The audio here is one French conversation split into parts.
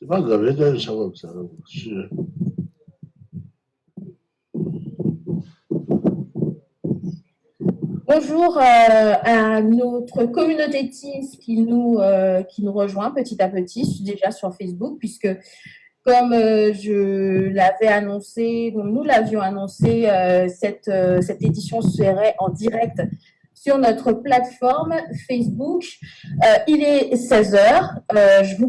C'est pas grave, ça va, ça va. Bonjour à notre communauté Teams qui nous rejoint petit à petit, je suis déjà sur Facebook, puisque comme je l'avais annoncé, donc nous l'avions annoncé, cette édition serait en direct sur notre plateforme Facebook. Il est 16h. Je vous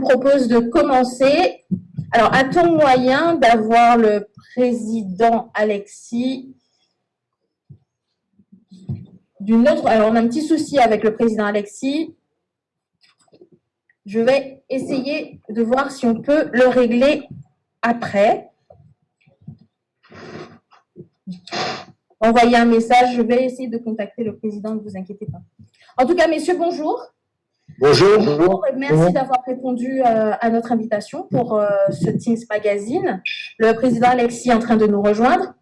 propose de commencer. Alors, a-t-on moyen d'avoir le président Alexis d'une autre... Alors, on a un petit souci avec le président Alexis. Je vais essayer de voir si on peut le régler après. Envoyer un message, je vais essayer de contacter le président, ne vous inquiétez pas. En tout cas, messieurs, bonjour. Bonjour. Merci d'avoir répondu à notre invitation pour ce Teams Magazine. Le président Alexis est en train de nous rejoindre,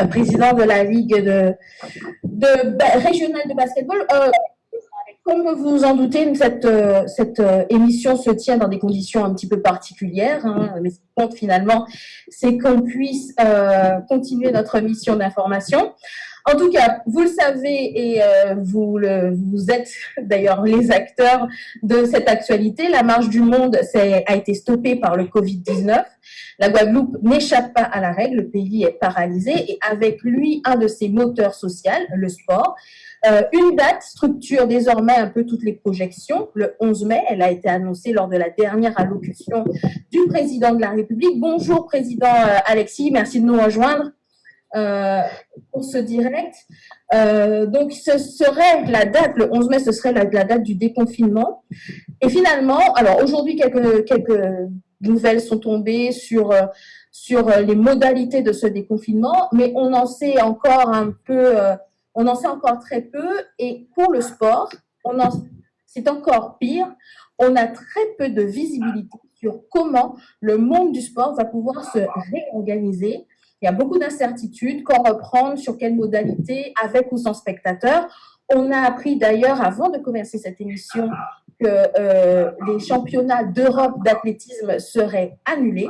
président de la Ligue régionale de basketball. Comme vous vous en doutez, cette émission se tient dans des conditions un petit peu particulières, hein, mais ce qui compte finalement, c'est qu'on puisse continuer notre mission d'information. En tout cas, vous le savez et vous êtes d'ailleurs les acteurs de cette actualité. La marche du monde a été stoppée par le Covid-19. La Guadeloupe n'échappe pas à la règle, le pays est paralysé et avec lui, un de ses moteurs sociaux, le sport. Une date structure désormais un peu toutes les projections. Le 11 mai, elle a été annoncée lors de la dernière allocution du président de la République. Bonjour, président Alexis, merci de nous rejoindre pour ce direct. Donc, ce serait la date, le 11 mai, ce serait la date du déconfinement. Et finalement, alors aujourd'hui, quelques nouvelles sont tombées sur les modalités de ce déconfinement, mais on en sait encore on en sait encore très peu. Et pour le sport, c'est encore pire. On a très peu de visibilité sur comment le monde du sport va pouvoir se réorganiser. Il y a beaucoup d'incertitudes, quand reprendre, sur quelle modalité, avec ou sans spectateurs. On a appris d'ailleurs, avant de commencer cette émission, que les championnats d'Europe d'athlétisme seraient annulés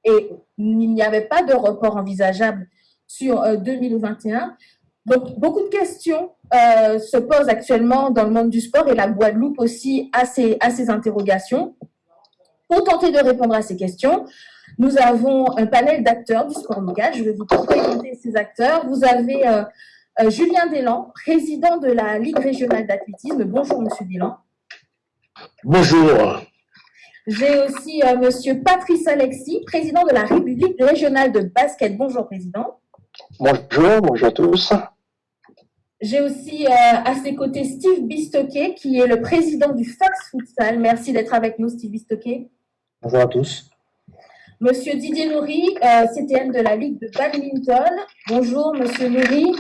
et il n'y avait pas de report envisageable sur 2021. Donc, beaucoup de questions se posent actuellement dans le monde du sport et la Guadeloupe aussi a ses interrogations. Pour tenter de répondre à ces questions, nous avons un panel d'acteurs du sport mondial. Je vais vous présenter ces acteurs. Vous avez Julien Delan, président de la Ligue régionale d'athlétisme. Bonjour, monsieur Delan. Bonjour. J'ai aussi monsieur Patrice Alexis, président de la Ligue régionale de basket. Bonjour, président. Bonjour à tous. J'ai aussi à ses côtés Steve Bistoquet, qui est le président du Fox Futsal. Merci d'être avec nous, Steve Bistoquet. Bonjour à tous. Monsieur Didier Nourry, CTN de la Ligue de badminton. Bonjour, monsieur Nourry.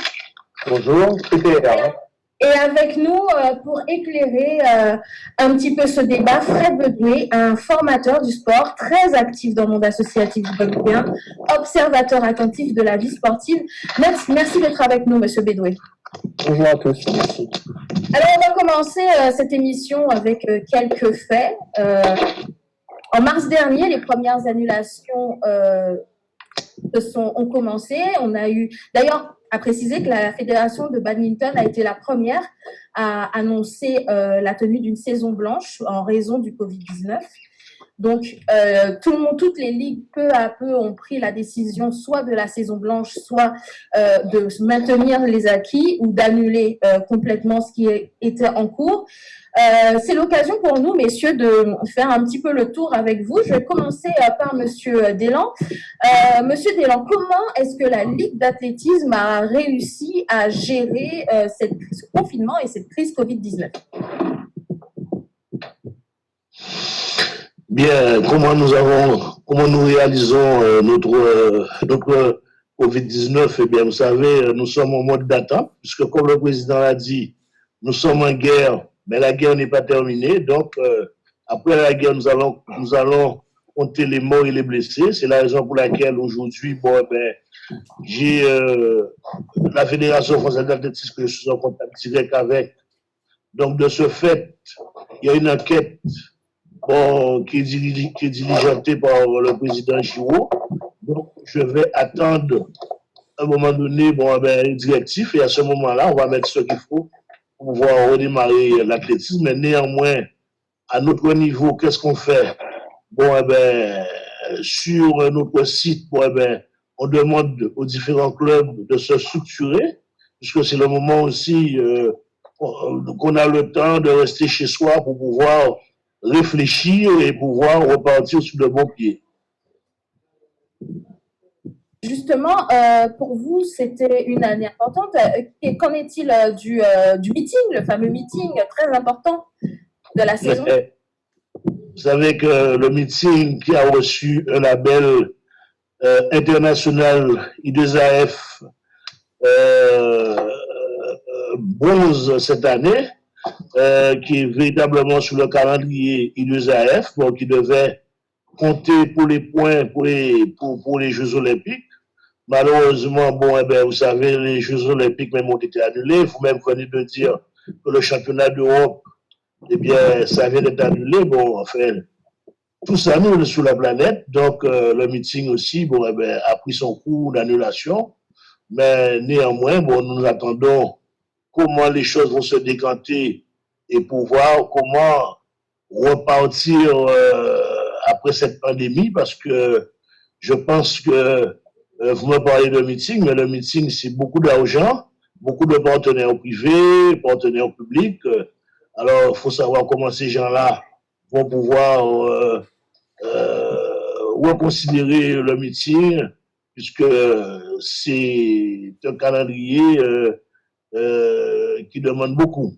Bonjour, CTN. Et avec nous, pour éclairer un petit peu ce débat, Fred Bedoué, un formateur du sport, très actif dans le monde associatif guadeloupéen, observateur attentif de la vie sportive. Merci d'être avec nous, monsieur Bedoué. Bonjour à tous, merci. Alors, on va commencer cette émission avec quelques faits. En mars dernier, les premières annulations ont commencé. On a eu, d'ailleurs, à préciser que la Fédération de badminton a été la première à annoncer la tenue d'une saison blanche en raison du Covid-19. Donc, toutes les ligues, peu à peu, ont pris la décision soit de la saison blanche, soit de maintenir les acquis ou d'annuler complètement ce qui était en cours. C'est l'occasion pour nous, messieurs, de faire un petit peu le tour avec vous. Je vais commencer par monsieur Delan. Monsieur Delan, comment est-ce que la Ligue d'athlétisme a réussi à gérer ce confinement et cette crise Covid-19? Bien, comment nous réalisons notre Covid-19? Eh bien, vous savez, nous sommes en mode d'attente, puisque comme le président l'a dit, nous sommes en guerre, mais la guerre n'est pas terminée. Donc, après la guerre, nous allons compter les morts et les blessés. C'est la raison pour laquelle aujourd'hui, j'ai la Fédération française d'athlétisme que je suis en contact direct avec Donc, de ce fait, il y a une enquête bon, qui est diligentée par le président Giraud. Donc, je vais attendre à un moment donné bon, ben, une directive et à ce moment-là, on va mettre ce qu'il faut pour pouvoir redémarrer l'athlétisme. Mais néanmoins, à notre niveau, qu'est-ce qu'on fait? Bon, eh ben, sur notre site, bon, eh ben, on demande aux différents clubs de se structurer, puisque c'est le moment aussi qu'on a le temps de rester chez soi pour pouvoir réfléchir et pouvoir repartir sur de bons pieds. Justement, pour vous, c'était une année importante. Qu'en est-il du meeting, le fameux meeting très important de la saison? Vous savez que le meeting qui a reçu un label international I2AF bronze cette année, qui est véritablement sur le calendrier I2AF, bon, qui devait compter pour les points pour les Jeux Olympiques. Malheureusement, bon, eh ben, vous savez, les Jeux Olympiques même ont été annulés. Vous même venez de dire que le championnat d'Europe, eh bien, ça vient d'être annulé. Bon, enfin, tout ça, nous, on est sur la planète. Donc, le meeting aussi, bon, eh ben, a pris son cours d'annulation. Mais néanmoins, bon, nous attendons comment les choses vont se décanter et pour voir comment repartir après cette pandémie, parce que je pense que vous me parlez de meeting, mais le meeting, c'est beaucoup d'argent, beaucoup de partenaires privés, partenaires publics. Alors, il faut savoir comment ces gens-là vont pouvoir reconsidérer le meeting, puisque c'est un calendrier qui demande beaucoup.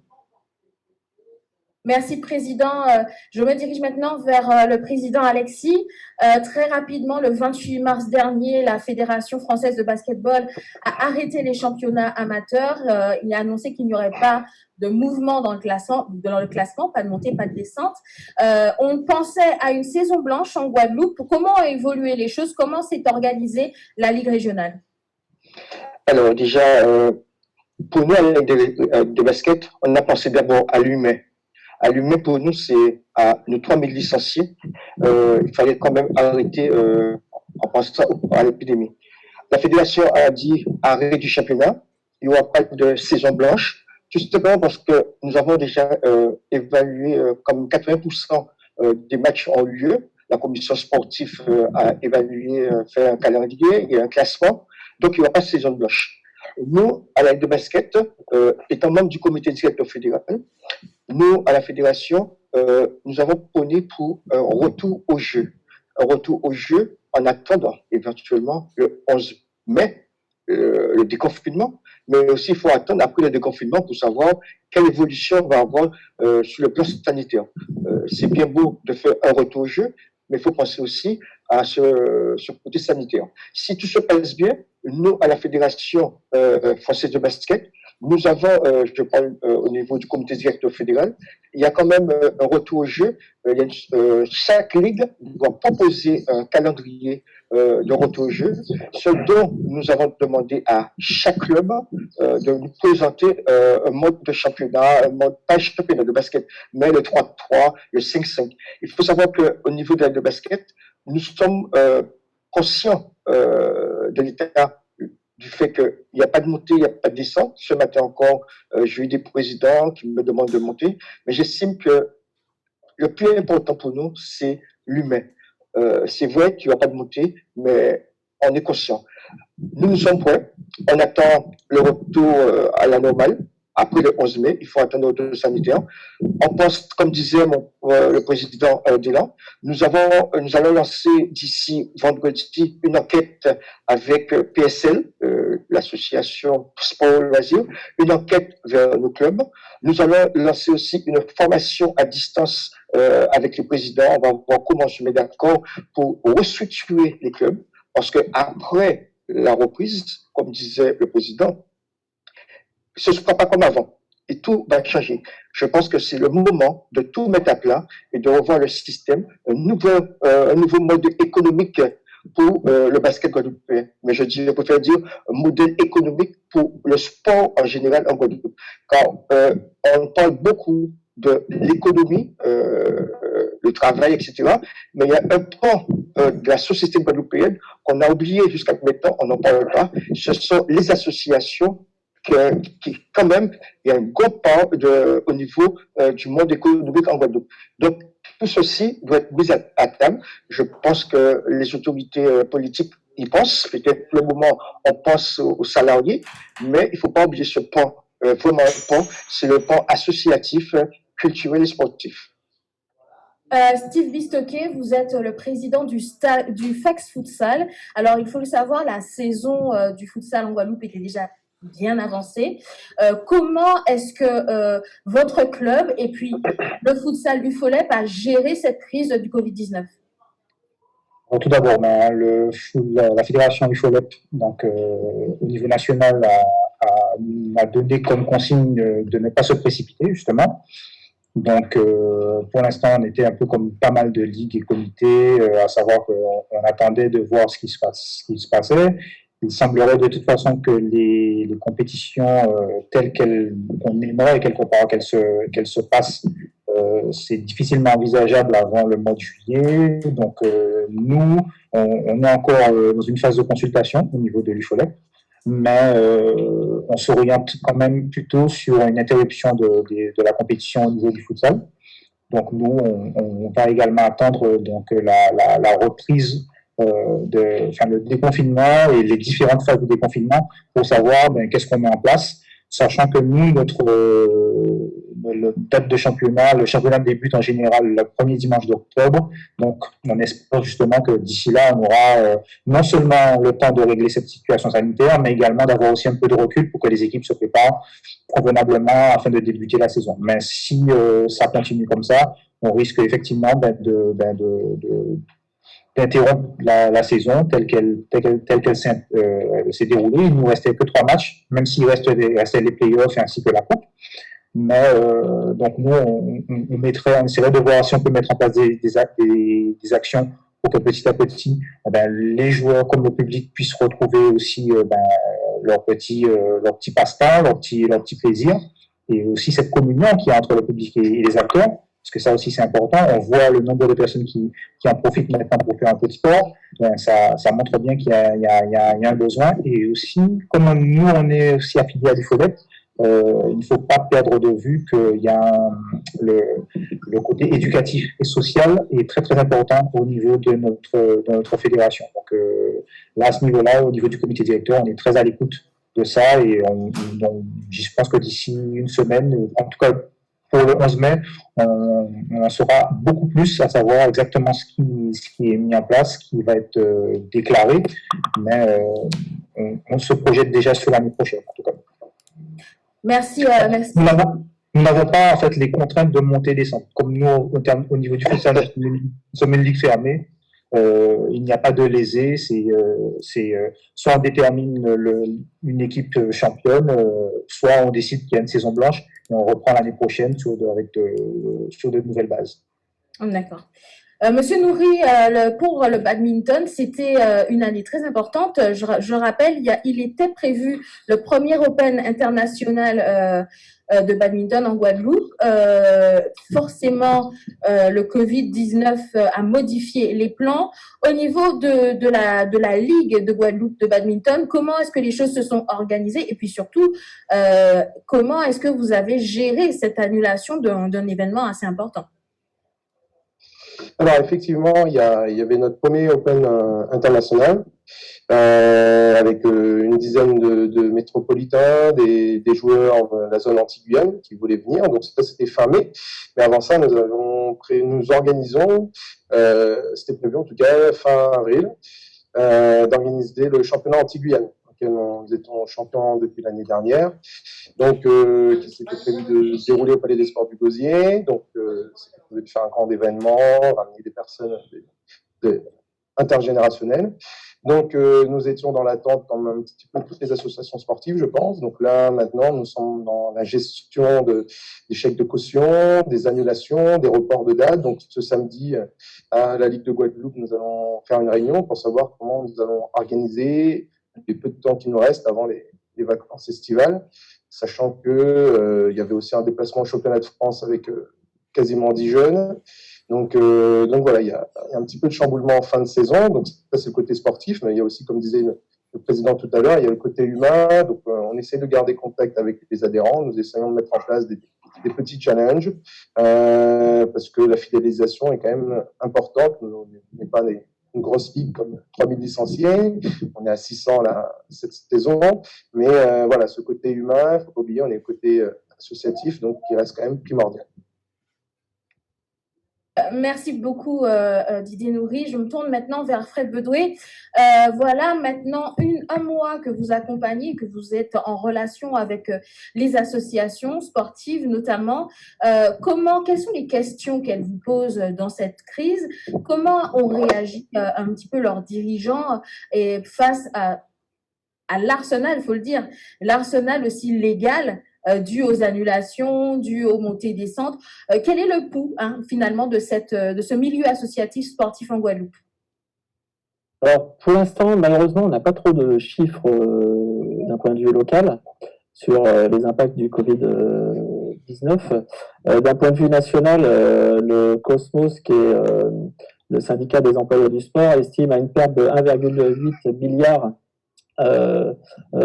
Merci, Président. Je me dirige maintenant vers le Président Alexis. Très rapidement, le 28 mars dernier, la Fédération française de basketball a arrêté les championnats amateurs. Il a annoncé qu'il n'y aurait pas de mouvement dans le classement, pas de montée, pas de descente. On pensait à une saison blanche en Guadeloupe. Comment ont évolué les choses? Comment s'est organisée la Ligue régionale? Alors déjà, pour nous, à la Ligue de basket, on a pensé d'abord à l'humain. À l'humain, pour nous, c'est à nos 3000 licenciés. Il fallait quand même arrêter en pensant à l'épidémie. La fédération a dit arrêt du championnat. Il n'y aura pas de saison blanche, justement parce que nous avons déjà évalué comme 80% des matchs ont lieu. La commission sportive a évalué, fait un calendrier et un classement. Donc, il n'y aura pas de saison blanche. Nous, à la Ligue de basket, étant membre du comité directeur fédéral, nous, à la fédération, nous avons prôné pour un retour au jeu. Un retour au jeu en attendant éventuellement le 11 mai, le déconfinement. Mais aussi, il faut attendre après le déconfinement pour savoir quelle évolution on va avoir sur le plan sanitaire. C'est bien beau de faire un retour au jeu, mais il faut penser aussi à ce côté sanitaire. Si tout se passe bien, nous, à la Fédération française de basket, nous avons, je parle au niveau du comité directeur fédéral, il y a quand même un retour au jeu. Chaque ligue doit proposer un calendrier de retour au jeu, ce dont nous avons demandé à chaque club de nous présenter un mode de championnat, un mode, pas championnat de basket, mais le 3-3, le 5-5. Il faut savoir qu'au niveau de la de basket, nous sommes conscients de l'état du fait qu'il n'y a pas de montée, il n'y a pas de descente. Ce matin encore, j'ai eu des présidents qui me demandent de monter, mais j'estime que le plus important pour nous, c'est l'humain. C'est vrai qu'il n'y a pas de montée, mais on est conscient. Nous sommes prêts. On attend le retour à la normale. Après le 11 mai, il faut attendre le retour sanitaire. On pense, comme disait le président Delan, nous allons lancer d'ici vendredi une enquête avec PSL, l'association Sport Loisirs, une enquête vers nos clubs. Nous allons lancer aussi une formation à distance avec le président. On va voir comment se met d'accord pour restructurer les clubs. Parce que après la reprise, comme disait le président, ce ne sera pas comme avant. Et tout va changer. Je pense que c'est le moment de tout mettre à plat et de revoir le système, un nouveau mode économique pour le basket guadeloupéen. Mais je préfère dire un modèle économique pour le sport en général en Guadeloupe. Quand on parle beaucoup de l'économie, le travail, etc. Mais il y a un pan de la société guadeloupéenne qu'on a oublié jusqu'à maintenant, on n'en parle pas. Ce sont les associations qui, quand même, il y a un gros pan au niveau du monde économique en Guadeloupe. Donc, tout ceci doit être mis à table. Je pense que les autorités politiques y pensent. Peut-être pour le moment, on pense aux salariés, mais il ne faut pas oublier ce pan. Vraiment, un pan, c'est le pan associatif, culturel et sportif. Steve Bistoquet, vous êtes le président du FAX Futsal. Alors, il faut le savoir, la saison du futsal en Guadeloupe était déjà bien avancée. Comment est-ce que votre club et puis le futsal UFOLEP a géré cette crise du Covid-19? Tout d'abord, la fédération UFOLEP, donc au niveau national, a donné comme consigne de ne pas se précipiter, justement. Donc, pour l'instant, on était un peu comme pas mal de ligues et comités, à savoir qu'on attendait de voir ce qui se passait. Il semblerait de toute façon que les compétitions telles qu'on aimerait quelque part qu'elles se passent, c'est difficilement envisageable avant le mois de juillet. Donc, nous, on est encore dans une phase de consultation au niveau de l'UFOLEP, mais on s'oriente quand même plutôt sur une interruption de la compétition au niveau du futsal. Donc nous, on va également attendre donc la reprise, le déconfinement et les différentes phases de déconfinement pour savoir qu'est-ce qu'on met en place, sachant que nous, notre date de championnat, le championnat débute en général le premier dimanche d'octobre. Donc, on espère justement que d'ici là, on aura non seulement le temps de régler cette situation sanitaire, mais également d'avoir aussi un peu de recul pour que les équipes se préparent convenablement afin de débuter la saison. Mais si ça continue comme ça, on risque effectivement d'interrompre la saison telle qu'elle s'est déroulée. Il nous restait que 3 matchs, même s'il restait les playoffs ainsi que la coupe. Mais donc nous, on essaierait de voir si on peut mettre en place des actions pour que petit à petit, les joueurs comme le public puissent retrouver aussi leur petit passe-temps, leur petit plaisir, et aussi cette communion qu'il y a entre le public et les acteurs, parce que ça aussi c'est important. On voit le nombre de personnes qui en profitent maintenant pour faire un peu de sport. Ça montre bien qu'il y a un besoin. Et aussi, comme nous, on est aussi affiliés à l'UFOLEP, il ne faut pas perdre de vue qu'il y a le côté éducatif et social est très très important au niveau de notre fédération. Donc là, à ce niveau-là, au niveau du comité directeur, on est très à l'écoute de ça, et je pense que d'ici une semaine, en tout cas pour le 11 mai, on en saura beaucoup plus, à savoir exactement ce qui est mis en place, ce qui va être déclaré, mais on se projette déjà sur l'année prochaine, en tout cas. Merci. Nous n'avons pas en fait les contraintes de monter et descendre. Comme nous, au niveau du futsal, nous sommes une ligue fermée. Il n'y a pas de lésés. Soit on détermine une équipe championne, soit on décide qu'il y a une saison blanche et on reprend l'année prochaine sur de nouvelles bases. D'accord. Monsieur Nouri, pour le badminton, c'était une année très importante. Je rappelle, il était prévu le premier Open international de badminton en Guadeloupe. Forcément, le Covid-19 a modifié les plans. Au niveau de la Ligue de Guadeloupe de badminton, comment est-ce que les choses se sont organisées? Et puis surtout, comment est-ce que vous avez géré cette annulation d'un événement assez important? Alors effectivement, il y avait notre premier Open international avec une dizaine de métropolitains, des joueurs de la zone anti-Guyane qui voulaient venir. Donc ça, c'était fin mai. Mais avant ça, nous organisons, c'était prévu en tout cas fin avril, d'organiser le championnat anti-Guyane, auquel nous étions champions depuis l'année dernière. Donc, qui s'était prévu de se dérouler au Palais des Sports du Gosier. Donc, c'était prévu de faire un grand événement, ramener des personnes intergénérationnelles. Donc, nous étions dans l'attente comme un petit peu toutes les associations sportives, je pense. Donc là, maintenant, nous sommes dans la gestion des chèques de caution, des annulations, des reports de dates. Donc, ce samedi, à la Ligue de Guadeloupe, nous allons faire une réunion pour savoir comment nous allons organiser les peu de temps qui nous reste avant les vacances estivales, sachant que il y avait aussi un déplacement au championnat de France avec quasiment 10 jeunes. Donc voilà, il y a un petit peu de chamboulement en fin de saison. Donc ça, c'est le côté sportif, mais il y a aussi, comme disait le président tout à l'heure, il y a le côté humain. Donc on essaie de garder contact avec les adhérents. Nous essayons de mettre en place des petits challenges parce que la fidélisation est quand même importante. On n'est pas une grosse ligue comme 3000 licenciés. On est à 600 là, cette saison. Mais voilà, ce côté humain, il ne faut pas oublier, on est le côté associatif, donc qui reste quand même primordial. Merci beaucoup Didier Nourry. Je me tourne maintenant vers Fred Bedoué. Voilà maintenant un mois que vous accompagnez, que vous êtes en relation avec les associations sportives notamment. Quelles sont les questions qu'elles vous posent dans cette crise? Comment ont réagi un petit peu leurs dirigeants et face à l'arsenal, il faut le dire, l'arsenal aussi légal dû aux annulations, dû aux montées-descentes. Quel est le pouls finalement de ce milieu associatif sportif en Guadeloupe? Alors, pour l'instant, malheureusement, on n'a pas trop de chiffres d'un point de vue local sur les impacts du Covid-19. D'un point de vue national, le Cosmos, qui est le syndicat des employeurs du sport, estime à une perte de 1,8 milliard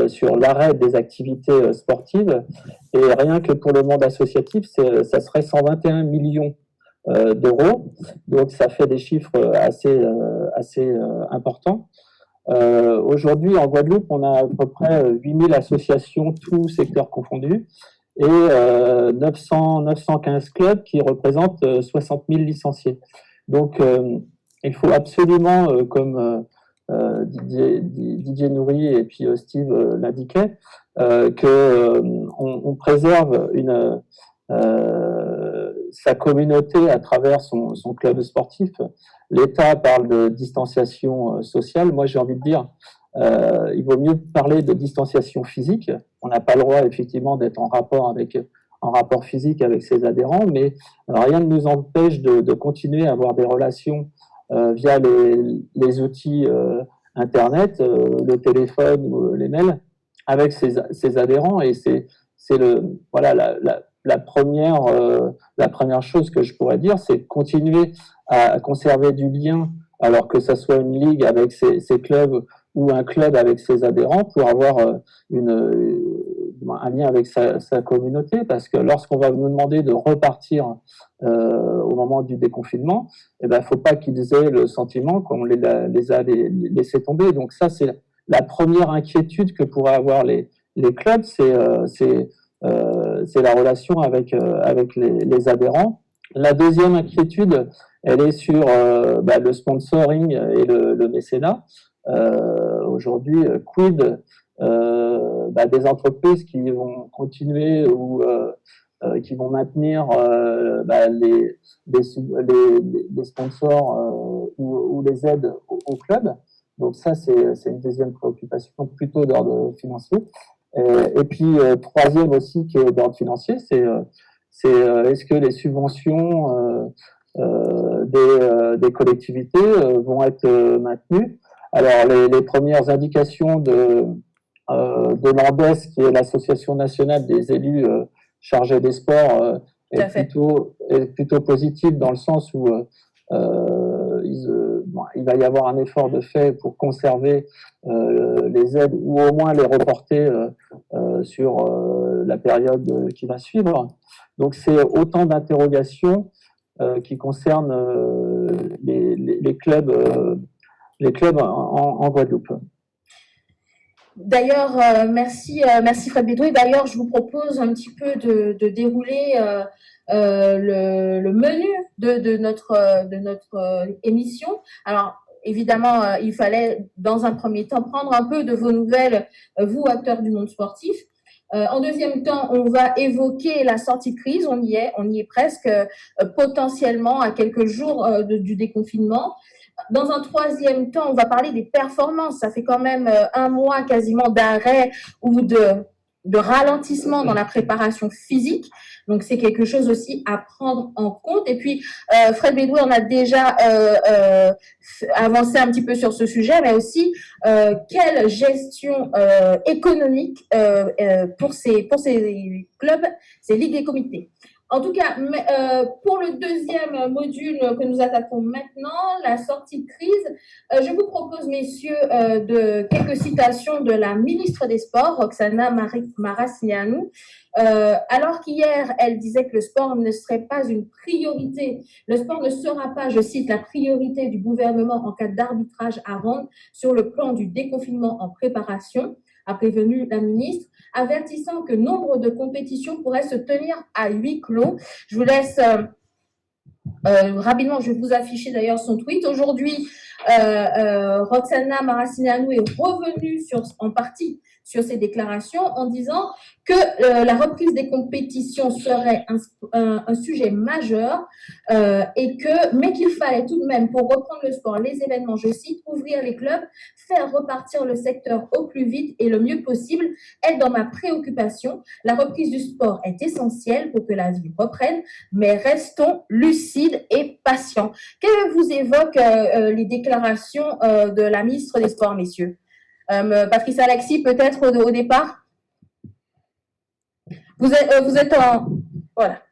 sur l'arrêt des activités sportives, et rien que pour le monde associatif, ça serait 121 millions d'euros, donc ça fait des chiffres assez importants. Aujourd'hui, en Guadeloupe, on a à peu près 8000 associations, tous secteurs confondus, et 915 clubs qui représentent 60 000 licenciés. Donc, il faut absolument, comme Didier Nourry et puis Steve l'indiquaient, qu'on préserve sa communauté à travers son club sportif. L'État parle de distanciation sociale. Moi, j'ai envie de dire, il vaut mieux parler de distanciation physique. On n'a pas le droit, effectivement, d'être en rapport physique avec ses adhérents, mais rien ne nous empêche de continuer à avoir des relations via les outils Internet, le téléphone ou les mails avec ses adhérents, et c'est la première chose que je pourrais dire, c'est continuer à conserver du lien, alors que ça soit une ligue avec ses clubs ou un club avec ses adhérents, pour avoir un lien avec sa communauté, parce que lorsqu'on va nous demander de repartir au moment du déconfinement, faut pas qu'ils aient le sentiment qu'on les a laissés tomber. Donc ça, c'est la première inquiétude que pourraient avoir les clubs, c'est la relation avec les adhérents. La deuxième inquiétude, elle est sur le sponsoring et le mécénat. Aujourd'hui, quid des entreprises qui vont continuer ou qui vont maintenir les sponsors ou les aides au club. Donc ça, c'est une deuxième préoccupation plutôt d'ordre financier. Et puis, troisième aussi, qui est d'ordre financier, c'est est-ce que les subventions des collectivités vont être maintenues? Alors, les premières indications de l'ANDES, qui est l'Association nationale des élus chargés des sports, est plutôt positive, dans le sens où il va y avoir un effort de fait pour conserver les aides, ou au moins les reporter sur la période qui va suivre. Donc c'est autant d'interrogations qui concernent les clubs en Guadeloupe. D'ailleurs, merci Fred Bedoué. D'ailleurs, je vous propose un petit peu de dérouler le menu de notre émission. Alors, évidemment, il fallait, dans un premier temps, prendre un peu de vos nouvelles, vous, acteurs du monde sportif. En deuxième temps, on va évoquer la sortie de crise. On y est presque, potentiellement à quelques jours du déconfinement. Dans un troisième temps, on va parler des performances. Ça fait quand même un mois quasiment d'arrêt ou de ralentissement dans la préparation physique. Donc, c'est quelque chose aussi à prendre en compte. Et puis, Fred Bédoué, on a déjà avancé un petit peu sur ce sujet, mais aussi quelle gestion économique pour ces clubs, ces ligues et comités. En tout cas, pour le deuxième module que nous attaquons maintenant, la sortie de crise, je vous propose, messieurs, de quelques citations de la ministre des Sports, Roxana Maracineanu. Alors qu'hier, elle disait que le sport ne serait pas une priorité. Le sport ne sera pas, je cite, la priorité du gouvernement en cas d'arbitrage à rendre sur le plan du déconfinement en préparation, a prévenu la ministre, avertissant que nombre de compétitions pourraient se tenir à huis clos. Je vous laisse rapidement, je vais vous afficher d'ailleurs son tweet. Aujourd'hui, Roxana Maracineanu est revenue en partie sur ces déclarations en disant que la reprise des compétitions serait un sujet majeur mais qu'il fallait tout de même, pour reprendre le sport, les événements, je cite, ouvrir les clubs, faire repartir le secteur au plus vite et le mieux possible est dans ma préoccupation. La reprise du sport est essentielle pour que la vie reprenne, mais restons lucides et patients. Que vous évoquent les déclarations de la ministre des Sports, messieurs? Patrice Alexis, peut-être au départ. Vous êtes en voilà.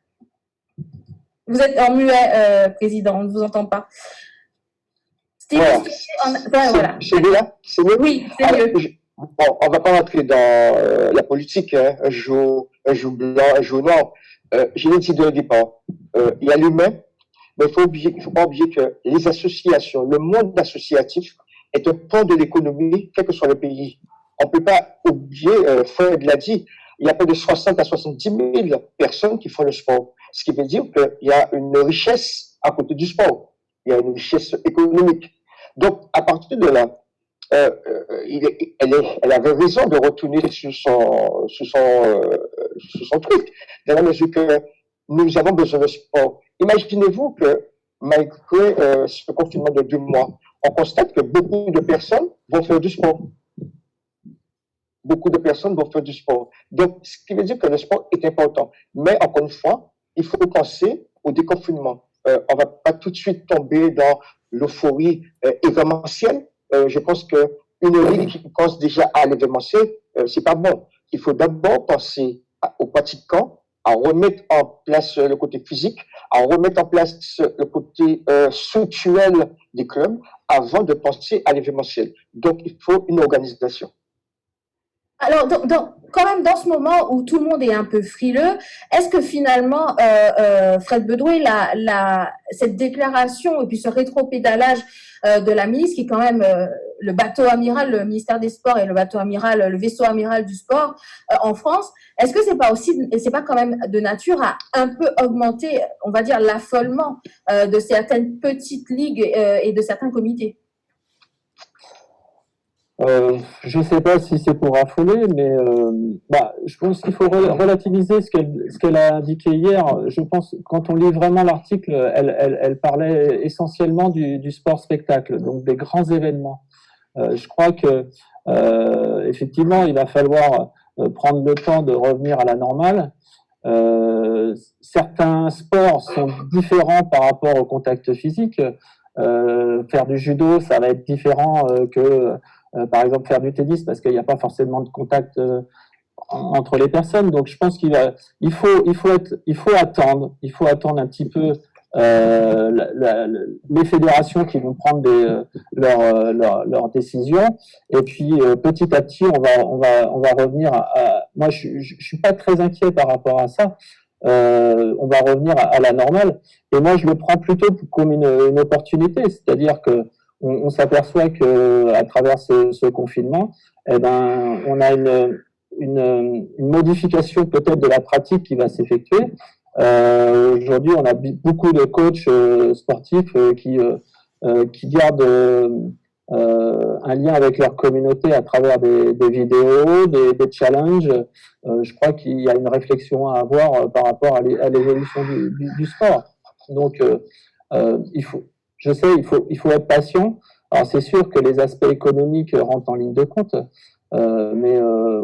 Vous êtes en muet, président. On ne vous entend pas. Steve, voilà. C'est mieux là. C'est mieux. Oui, c'est mieux. Bon, on va pas rentrer dans la politique. Hein. Un jour blanc, un jour noir. Je l'ai dit dès le départ. Il y a l'humain, mais il faut pas oublier que les associations, le monde associatif est un pan de l'économie, quel que soit le pays. On ne peut pas oublier, Fred l'a dit, il y a près de 60 à 70 000 personnes qui font le sport. Ce qui veut dire qu'il y a une richesse à côté du sport. Il y a une richesse économique. Donc, à partir de là, elle avait raison de retourner sur son truc, dans la mesure que nous avons besoin de sport. Imaginez-vous que malgré ce confinement de 2 mois, on constate que beaucoup de personnes vont faire du sport. Beaucoup de personnes vont faire du sport. Donc, ce qui veut dire que le sport est important. Mais encore une fois, il faut penser au déconfinement. On ne va pas tout de suite tomber dans l'euphorie événementielle. Je pense qu'une ligue qui pense déjà à l'événementiel, c'est pas bon. Il faut d'abord penser aux pratiquants, à remettre en place le côté physique, à remettre en place le côté structurel des clubs avant de penser à l'événementiel. Donc, il faut une organisation. Alors, quand même, dans ce moment où tout le monde est un peu frileux, est-ce que finalement, Fred Bédoué, cette déclaration et puis ce rétropédalage de la ministre, qui est quand même le bateau amiral, le ministère des Sports et le bateau amiral, le vaisseau amiral du sport en France, est-ce que c'est pas quand même de nature à un peu augmenter, on va dire, l'affolement de certaines petites ligues et de certains comités? Je ne sais pas si c'est pour affoler, mais je pense qu'il faut relativiser ce qu'elle a indiqué hier. Je pense quand on lit vraiment l'article, elle parlait essentiellement du sport spectacle, donc des grands événements. Je crois que effectivement, il va falloir prendre le temps de revenir à la normale. Certains sports sont différents par rapport au contact physique. Faire du judo, ça va être différent que par exemple faire du tennis, parce qu'il n'y a pas forcément de contact entre les personnes. Donc je pense qu'il faut attendre un petit peu les fédérations qui vont prendre leurs décisions, et puis petit à petit on va revenir moi je suis pas très inquiet par rapport à ça. On va revenir à la normale, et moi je le prends plutôt comme une opportunité, c'est-à-dire que on s'aperçoit que à travers ce confinement, on a une modification peut-être de la pratique qui va s'effectuer. Aujourd'hui, on a beaucoup de coachs sportifs qui gardent un lien avec leur communauté à travers des vidéos, des challenges. Je crois qu'il y a une réflexion à avoir par rapport à l'évolution du sport. Donc, je sais, il faut être patient. Alors c'est sûr que les aspects économiques rentrent en ligne de compte, mais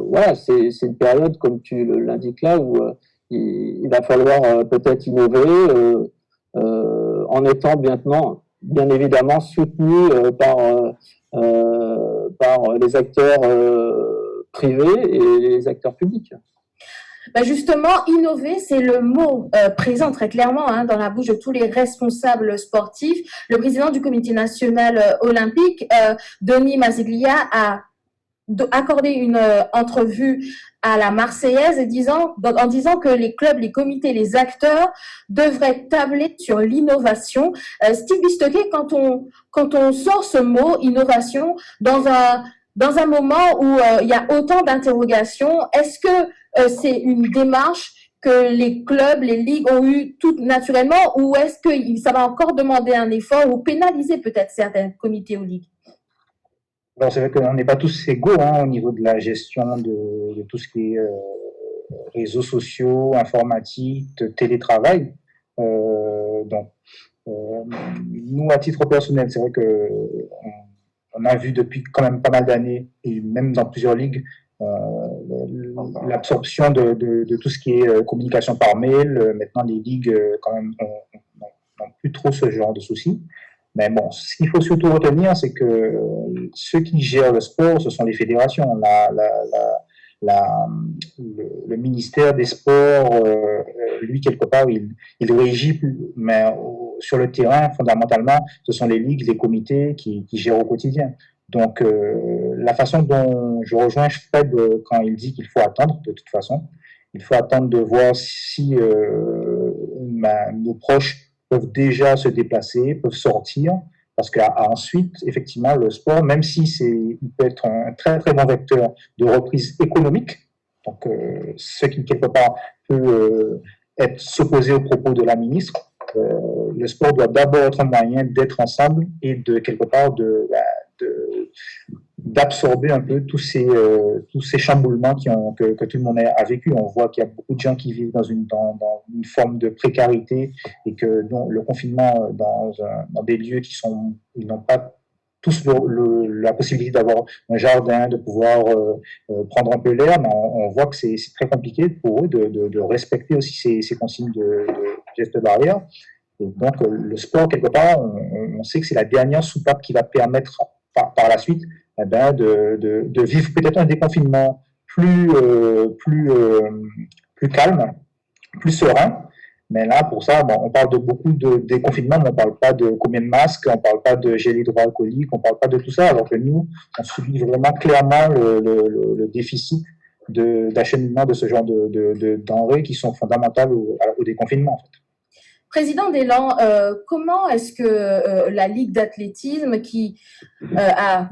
voilà, c'est une période, comme tu l'indiques là, où il va falloir peut-être innover en étant bien évidemment soutenu par les acteurs privés et les acteurs publics. Ben justement, innover, c'est le mot présent très clairement dans la bouche de tous les responsables sportifs. Le président du Comité national olympique, Denis Maziglia, a accordé une entrevue à la Marseillaise en disant que les clubs, les comités, les acteurs devraient tabler sur l'innovation. Steve Bistoquet, quand on sort ce mot innovation dans un moment où il y a autant d'interrogations, est-ce que c'est une démarche que les clubs, les ligues ont eu tout naturellement, ou est-ce que ça va encore demander un effort ou pénaliser peut-être certains comités ou ligues? Bon, c'est vrai qu'on n'est pas tous égaux au niveau de la gestion de tout ce qui est réseaux sociaux, informatique, télétravail. Donc, nous, à titre personnel, c'est vrai que on a vu depuis quand même pas mal d'années, et même dans plusieurs ligues, l'absorption de tout ce qui est communication par mail. Maintenant, les ligues, quand même, n'ont plus trop ce genre de soucis. Mais bon, ce qu'il faut surtout retenir, c'est que ceux qui gèrent le sport, ce sont les fédérations. Le ministère des Sports, lui, quelque part, il régit, mais sur le terrain, fondamentalement, ce sont les ligues, les comités qui gèrent au quotidien. Donc, la façon dont je rejoins Fred quand il dit qu'il faut attendre, de toute façon, il faut attendre de voir si nos proches peuvent déjà se déplacer, peuvent sortir, parce qu'ensuite, effectivement, le sport, même si il peut être un très très bon vecteur de reprise économique, donc ce qui quelque part peut s'opposer aux propos de la ministre, le sport doit d'abord être un moyen d'être ensemble et de quelque part d'absorber un peu tous ces chamboulements que tout le monde a vécu. On voit qu'il y a beaucoup de gens qui vivent dans une forme de précarité et que le confinement dans des lieux ils n'ont pas tous la possibilité d'avoir un jardin, de pouvoir prendre un peu l'air, mais on voit que c'est très compliqué pour eux de respecter aussi ces consignes de gestes barrières. Et donc le sport, quelque part, on sait que c'est la dernière soupape qui va permettre par la suite de vivre peut-être un déconfinement plus calme, plus serein. Mais là, pour ça, on parle de beaucoup de déconfinement, mais on ne parle pas de combien de masques, on ne parle pas de gel hydroalcoolique, on ne parle pas de tout ça, alors que nous, on subit vraiment clairement le déficit d'acheminement de ce genre de denrées qui sont fondamentales au déconfinement, en fait. Président d'Élan, comment est-ce que la Ligue d'athlétisme, qui a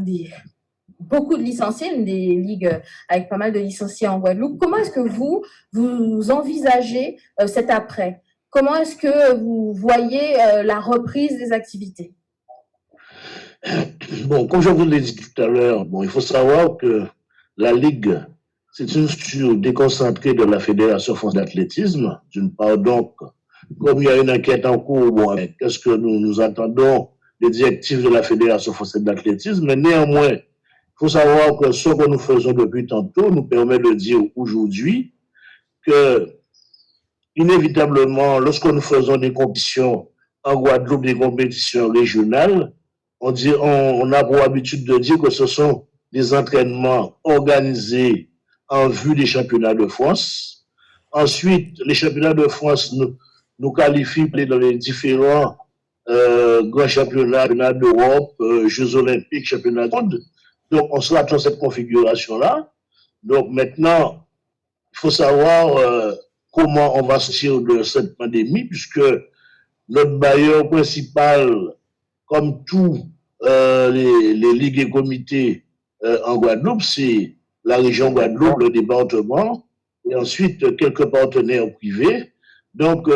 beaucoup de licenciés, une des ligues avec pas mal de licenciés en Guadeloupe, comment est-ce que vous envisagez cet après? Comment est-ce que vous voyez la reprise des activités? Bon, comme je vous l'ai dit tout à l'heure, il faut savoir que la Ligue, c'est une structure déconcentrée de la Fédération française d'athlétisme, d'une part. Donc, comme il y a une enquête en cours, qu'est-ce que nous attendons des directives de la Fédération française d'athlétisme, mais néanmoins, il faut savoir que ce que nous faisons depuis tantôt nous permet de dire aujourd'hui que, inévitablement, lorsque nous faisons des compétitions en Guadeloupe, des compétitions régionales, on a pour habitude de dire que ce sont des entraînements organisés en vue des championnats de France. Ensuite, les championnats de France nous qualifient dans les différents grands championnats d'Europe, Jeux olympiques, championnats du monde. Donc, on sera dans cette configuration-là. Donc, maintenant, il faut savoir comment on va sortir de cette pandémie, puisque notre bailleur principal, comme tous les ligues et comités en Guadeloupe, c'est la région Guadeloupe, le département, et ensuite quelques partenaires privés. Donc,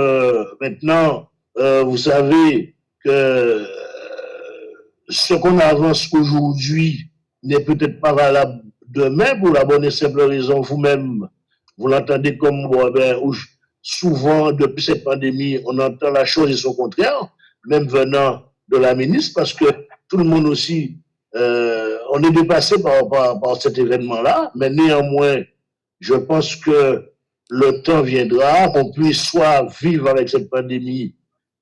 maintenant, vous savez que ce qu'on avance aujourd'hui n'est peut-être pas valable demain pour la bonne et simple raison, vous-même, vous l'entendez comme souvent, depuis cette pandémie, on entend la chose et son contraire, même venant de la ministre parce que tout le monde aussi, on est dépassé par cet événement-là, mais néanmoins, je pense que le temps viendra qu'on puisse soit vivre avec cette pandémie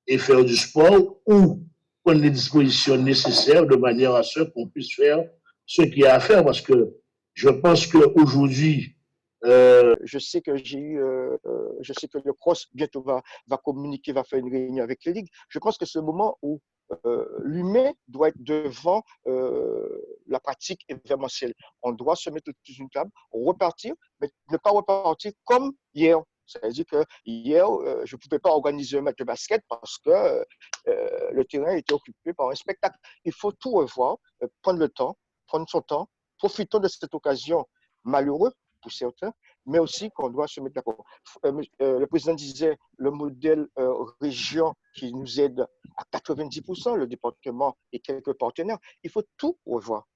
et faire du sport ou prendre les dispositions nécessaires de manière à ce qu'on puisse faire ce qu'il y a à faire parce que je pense qu'aujourd'hui, je sais que je sais que le CROSS bientôt va communiquer, va faire une réunion avec les ligues. Je pense que c'est le moment où l'humain doit être devant la pratique événementielle. On doit se mettre autour d'une table, repartir, mais ne pas repartir comme hier. C'est-à-dire que hier, je ne pouvais pas organiser un match de basket parce que le terrain était occupé par un spectacle. Il faut tout revoir, prendre le temps, prendre son temps, profitons de cette occasion malheureuse pour certains, mais aussi qu'on doit se mettre d'accord. Le président disait le modèle région qui nous aide à 90%, le département et quelques partenaires. Il faut tout revoir.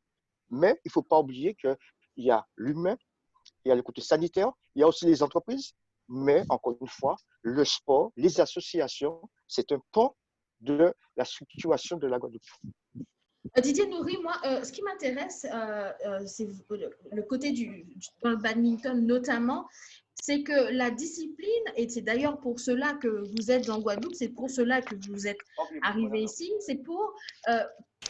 Mais il ne faut pas oublier qu'il y a l'humain, il y a le côté sanitaire, il y a aussi les entreprises, mais encore une fois, le sport, les associations, c'est un pont de la structuration de la Guadeloupe. Didier Nourry, moi, ce qui m'intéresse, c'est le côté dans le badminton notamment, c'est que la discipline, et c'est d'ailleurs pour cela que vous êtes en Guadeloupe, c'est pour cela que vous êtes arrivé ici, c'est pour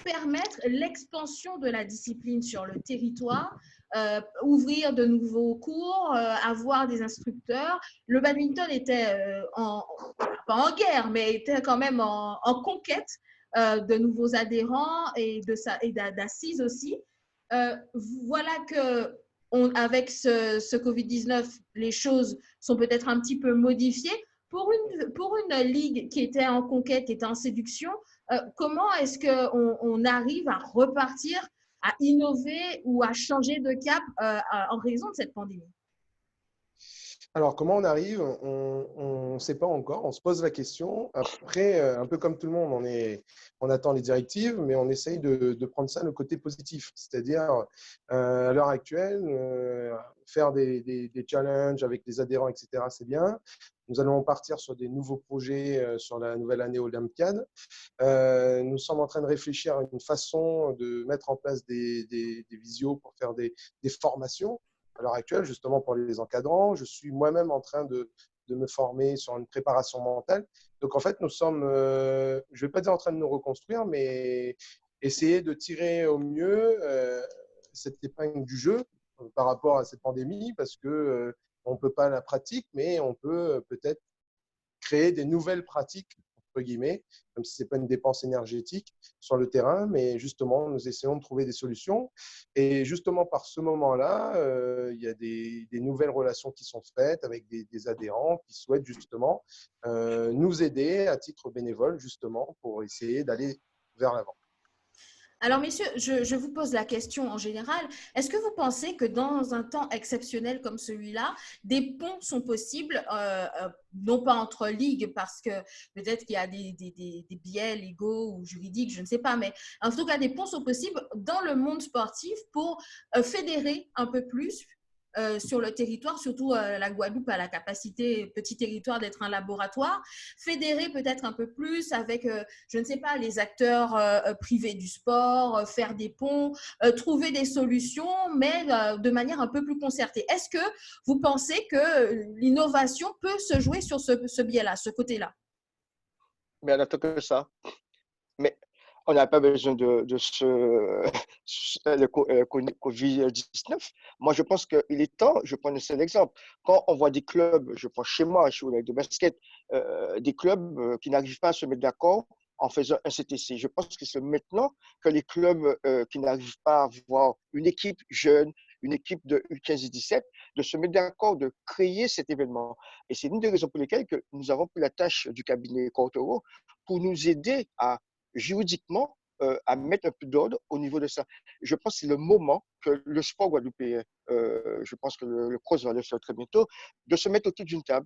permettre l'expansion de la discipline sur le territoire, ouvrir de nouveaux cours, avoir des instructeurs. Le badminton était pas en guerre, mais était quand même en conquête de nouveaux adhérents et d'assises aussi. Voilà que avec ce Covid-19, les choses sont peut-être un petit peu modifiées. Pour une ligue qui était en conquête, qui était en séduction, comment est-ce qu'on arrive à repartir, à innover ou à changer de cap en raison de cette pandémie? Alors, comment on arrive? On ne sait pas encore. On se pose la question. Après, un peu comme tout le monde, on attend les directives, mais on essaye de prendre ça le côté positif. C'est-à-dire, à l'heure actuelle, faire des challenges avec les adhérents, etc., c'est bien. Nous allons partir sur des nouveaux projets sur la nouvelle année olympiade. Nous sommes en train de réfléchir à une façon de mettre en place des visios pour faire des formations. À l'heure actuelle, justement pour les encadrants, je suis moi-même en train de me former sur une préparation mentale. Donc, en fait, nous sommes, je ne vais pas dire en train de nous reconstruire, mais essayer de tirer au mieux cette épingle du jeu par rapport à cette pandémie, parce que on ne peut pas la pratique, mais on peut peut-être créer des nouvelles pratiques, entre guillemets, même si ce n'est pas une dépense énergétique sur le terrain, mais justement, nous essayons de trouver des solutions. Et justement, par ce moment-là, il y a des nouvelles relations qui sont faites avec des adhérents qui souhaitent justement nous aider à titre bénévole, justement, pour essayer d'aller vers l'avant. Alors, messieurs, je vous pose la question en général. Est-ce que vous pensez que dans un temps exceptionnel comme celui-là, des ponts sont possibles, non pas entre ligues, parce que peut-être qu'il y a des biais légaux ou juridiques, je ne sais pas, mais en tout cas, des ponts sont possibles dans le monde sportif pour fédérer un peu plus sur le territoire, surtout la Guadeloupe a la capacité, petit territoire, d'être un laboratoire, fédérer peut-être un peu plus avec, je ne sais pas, les acteurs privés du sport, faire des ponts, trouver des solutions, mais de manière un peu plus concertée. Est-ce que vous pensez que l'innovation peut se jouer sur ce biais-là, ce côté-là? Mais on attend que ça. Mais on n'a pas besoin de le Covid-19. Moi, je pense qu'il est temps, je prends un seul exemple. Quand on voit des clubs, je prends chez moi, chez Olympique de basket, des clubs qui n'arrivent pas à se mettre d'accord en faisant un CTC. Je pense que c'est maintenant que les clubs qui n'arrivent pas à avoir une équipe jeune, une équipe de U15 et 17, de se mettre d'accord, de créer cet événement. Et c'est une des raisons pour lesquelles que nous avons pris la tâche du cabinet Cortoro pour nous aider à juridiquement à mettre un peu d'ordre au niveau de ça. Je pense que c'est le moment que le sport guadeloupéen, je pense que le CROSS va le faire très bientôt, de se mettre autour d'une table.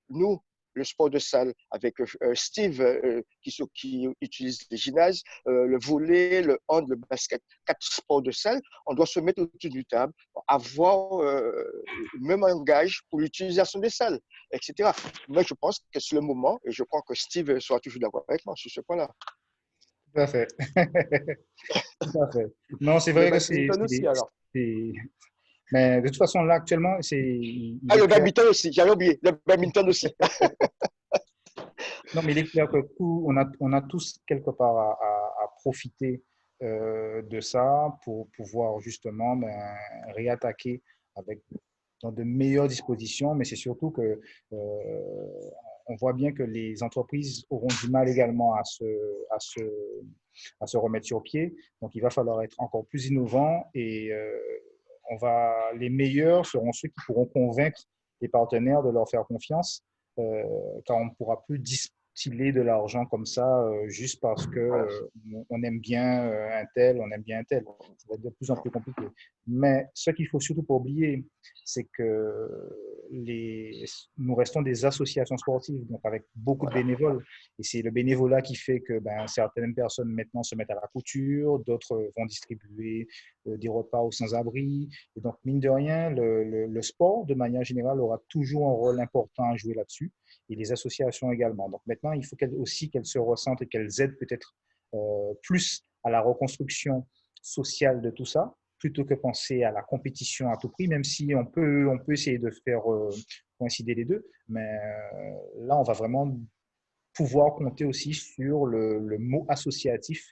Nous, le sport de salle avec Steve qui utilise les gymnases, le volley, le hand, le basket, 4 sports de salle, on doit se mettre autour d'une table, avoir le même langage pour l'utilisation des salles, etc. Moi, je pense que c'est le moment et je crois que Steve sera toujours d'accord avec moi sur ce point-là. Tout à fait. Tout à fait. Non, c'est Le vrai que badminton aussi, alors. c'est- Mais de toute façon, là, actuellement, il Ah, est le clair. badminton aussi, j'avais oublié. Le badminton aussi. Non, mais il est clair que on a tous quelque part à profiter de ça pour pouvoir justement réattaquer avec dans de meilleures dispositions, mais c'est surtout que on voit bien que les entreprises auront du mal également à se remettre sur pied. Donc, il va falloir être encore plus innovant et les meilleurs seront ceux qui pourront convaincre les partenaires de leur faire confiance, car on ne pourra plus distiller de l'argent comme ça juste parce que on aime bien un tel, on aime bien un tel. Ça va être de plus en plus compliqué. Mais ce qu'il faut surtout pas oublier, c'est que nous restons des associations sportives, donc avec beaucoup de bénévoles. Et c'est le bénévolat qui fait que certaines personnes maintenant se mettent à la couture, d'autres vont distribuer des repas aux sans-abri. Et donc, mine de rien, le sport, de manière générale, aura toujours un rôle important à jouer là-dessus, et les associations également. Donc maintenant, il faut aussi qu'elles se ressentent et qu'elles aident peut-être plus à la reconstruction sociale de tout ça, plutôt que penser à la compétition à tout prix, même si on peut essayer de faire coïncider les deux. Mais là, on va vraiment pouvoir compter aussi sur le mot associatif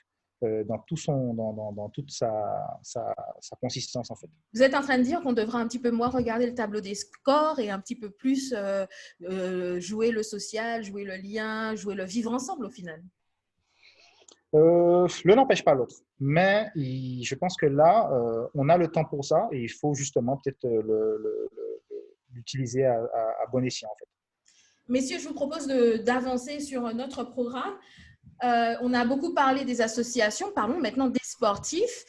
dans toute sa consistance, en fait. Vous êtes en train de dire qu'on devrait un petit peu moins regarder le tableau des scores et un petit peu plus jouer le social, jouer le lien, jouer le vivre ensemble au final. L'un n'empêche pas l'autre. Mais je pense que là, on a le temps pour ça et il faut justement peut-être l'utiliser à bon escient, en fait. Messieurs, je vous propose d'avancer sur notre programme. On a beaucoup parlé des associations, parlons maintenant des sportifs.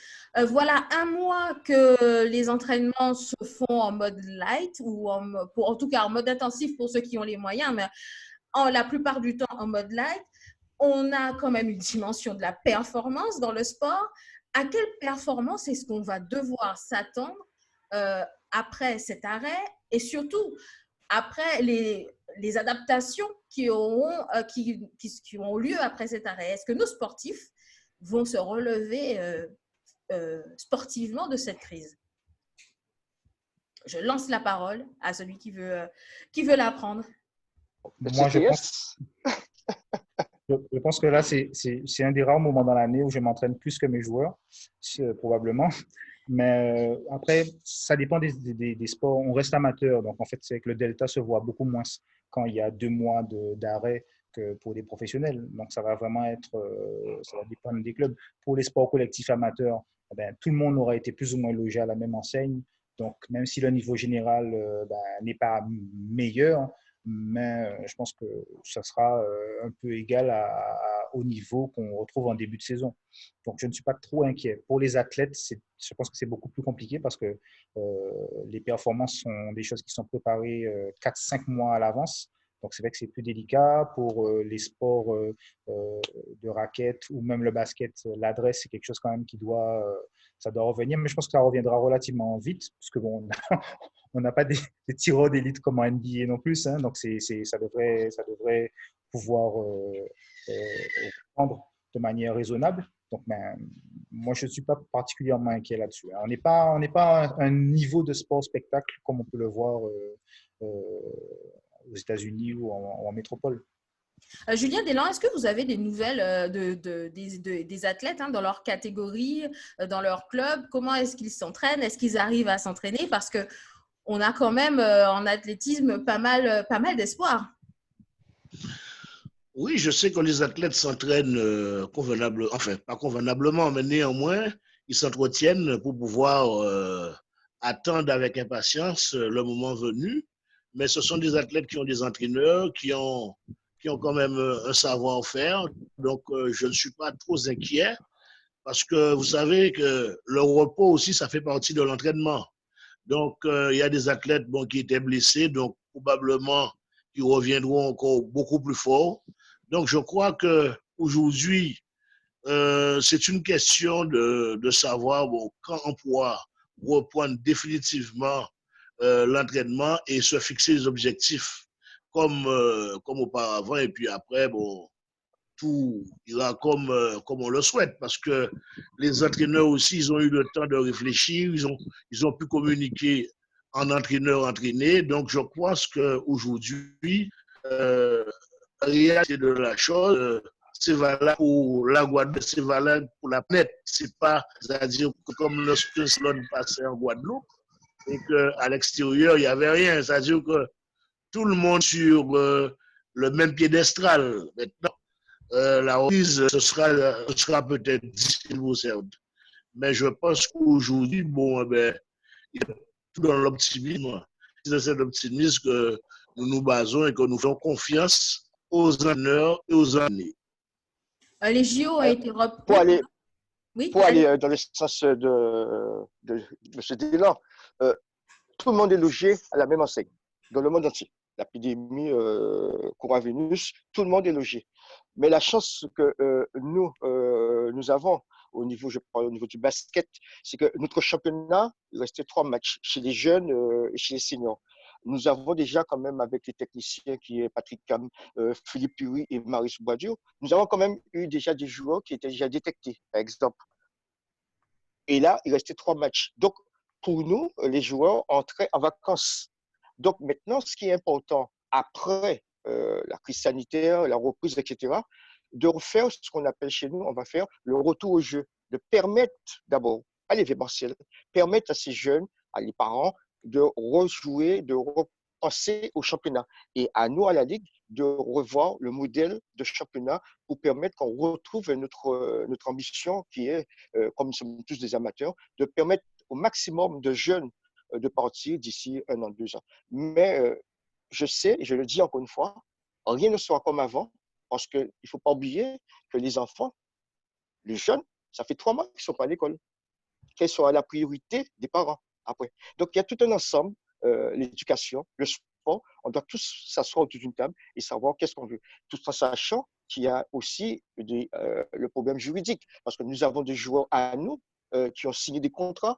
Voilà un mois que les entraînements se font en mode light ou en tout cas en mode intensif pour ceux qui ont les moyens, mais la plupart du temps en mode light. On a quand même une dimension de la performance dans le sport. À quelle performance est-ce qu'on va devoir s'attendre après cet arrêt et surtout après les adaptations qui auront lieu après cet arrêt? Est-ce que nos sportifs vont se relever sportivement de cette crise? Je lance la parole à celui qui veut la prendre. Moi, je pense que là, c'est un des rares moments dans l'année où je m'entraîne plus que mes joueurs, probablement. Mais après, ça dépend des sports. On reste amateur, donc en fait, c'est que le delta se voit beaucoup moins quand il y a 2 mois d'arrêt que pour des professionnels. Donc, ça va vraiment ça va dépendre des clubs. Pour les sports collectifs amateurs, tout le monde aura été plus ou moins logé à la même enseigne. Donc, même si le niveau général n'est pas meilleur, mais je pense que ça sera un peu égal au niveau qu'on retrouve en début de saison. Donc, je ne suis pas trop inquiet. Pour les athlètes, je pense que c'est beaucoup plus compliqué parce que les performances sont des choses qui sont préparées 4-5 mois à l'avance. Donc, c'est vrai que c'est plus délicat. Pour les sports de raquettes ou même le basket, l'adresse, c'est quelque chose quand même ça doit revenir. Mais je pense que ça reviendra relativement vite parce que bon, on n'a pas des tireurs d'élite comme en NBA non plus. Hein, donc, ça devrait pouvoir prendre de manière raisonnable. Donc, moi, je ne suis pas particulièrement inquiet là-dessus. On n'est pas à un niveau de sport spectacle comme on peut le voir aux États-Unis ou en métropole. Julien Delan, est-ce que vous avez des nouvelles des athlètes dans leur catégorie, dans leur club? Comment est-ce qu'ils s'entraînent? Est-ce qu'ils arrivent à s'entraîner? Parce qu'on a quand même en athlétisme pas mal d'espoir. Oui, je sais que les athlètes s'entraînent convenablement, enfin pas convenablement, mais néanmoins, ils s'entretiennent pour pouvoir attendre avec impatience le moment venu. Mais ce sont des athlètes qui ont des entraîneurs, qui ont quand même un savoir-faire. Donc, je ne suis pas trop inquiet parce que vous savez que le repos aussi, ça fait partie de l'entraînement. Donc, il y a des athlètes qui étaient blessés, donc probablement ils reviendront encore beaucoup plus fort. Donc, je crois qu'aujourd'hui, c'est une question de savoir quand on pourra reprendre définitivement l'entraînement et se fixer les objectifs comme auparavant. Et puis après, tout ira comme on le souhaite, parce que les entraîneurs aussi, ils ont eu le temps de réfléchir, ils ont pu communiquer en entraîneur entraîné. Donc, je pense qu'aujourd'hui, réalité de la chose, c'est valable pour la Guadeloupe, c'est valable pour la planète. C'est pas, c'est-à-dire que comme le Slone passait en Guadeloupe et qu'à l'extérieur, il n'y avait rien. C'est-à-dire que tout le monde sur le même piédestal. Maintenant, la reprise, ce sera peut-être difficile pour certains. Mais je pense qu'aujourd'hui, bon, il y a tout dans l'optimisme. C'est dans cet optimisme que nous nous basons et que nous faisons confiance aux entraîneurs et aux années. Les JO ont été Pour aller, oui, pour aller dans le sens de ce élan, tout le monde est logé à la même enseigne, dans le monde entier. L'épidémie coronavirus, tout le monde est logé. Mais la chance que nous avons au niveau, je parle au niveau du basket, c'est que notre championnat, il restait 3 matchs chez les jeunes et chez les seniors. Nous avons déjà quand même avec les techniciens qui est Patrick Cam, Philippe Puri et Maurice Boidio, nous avons quand même eu déjà des joueurs qui étaient déjà détectés, par exemple. Et là, il restait 3 matchs. Donc, pour nous, les joueurs entraient en vacances. Donc maintenant, ce qui est important après la crise sanitaire, la reprise, etc., de refaire ce qu'on appelle chez nous, on va faire le retour au jeu, de permettre d'abord à l'événementiel, permettre à ces jeunes, à les parents, de rejouer, de repenser au championnat. Et à nous, à la Ligue, de revoir le modèle de championnat pour permettre qu'on retrouve notre ambition qui est, comme nous sommes tous des amateurs, de permettre au maximum de jeunes de partir d'ici 1 an, 2 ans. Mais je sais, et je le dis encore une fois, rien ne sera comme avant, parce qu'il ne faut pas oublier que les enfants, les jeunes, ça fait 3 mois qu'ils ne sont pas à l'école. Quelle sera la priorité des parents après? Donc, il y a tout un ensemble, l'éducation, le sport, on doit tous s'asseoir autour d'une table et savoir qu'est-ce qu'on veut, tout en sachant qu'il y a aussi le problème juridique, parce que nous avons des joueurs à nous qui ont signé des contrats.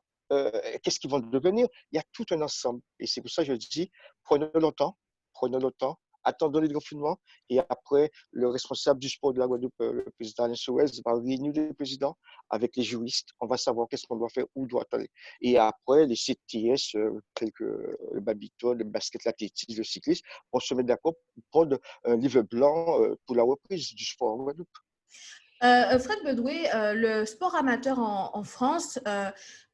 Qu'est-ce qu'ils vont devenir? Il y a tout un ensemble. Et c'est pour ça que je dis, prenons le temps, attendons le confinement. Et après, le responsable du sport de la Guadeloupe, le président Alain Souez, va réunir les présidents avec les juristes. On va savoir qu'est-ce qu'on doit faire, où doit aller. Et après, les CTS, tels que le badminton, le basket, l'athlétisme, le cyclisme, vont se mettre d'accord pour prendre un livre blanc pour la reprise du sport en Guadeloupe. Fred Bedoué, le sport amateur en France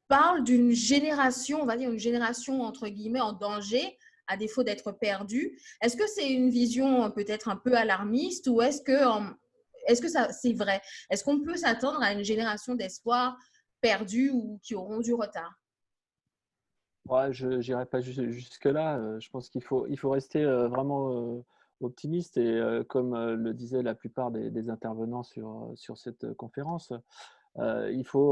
parle d'une génération, on va dire une génération entre guillemets en danger, à défaut d'être perdue. Est-ce que c'est une vision peut-être un peu alarmiste ou est-ce que ça c'est vrai? Est-ce qu'on peut s'attendre à une génération d'espoir perdue ou qui auront du retard? Ouais, je n'irai pas jusque-là. Je pense qu'il faut rester vraiment optimiste et comme le disaient la plupart des intervenants sur cette conférence, il faut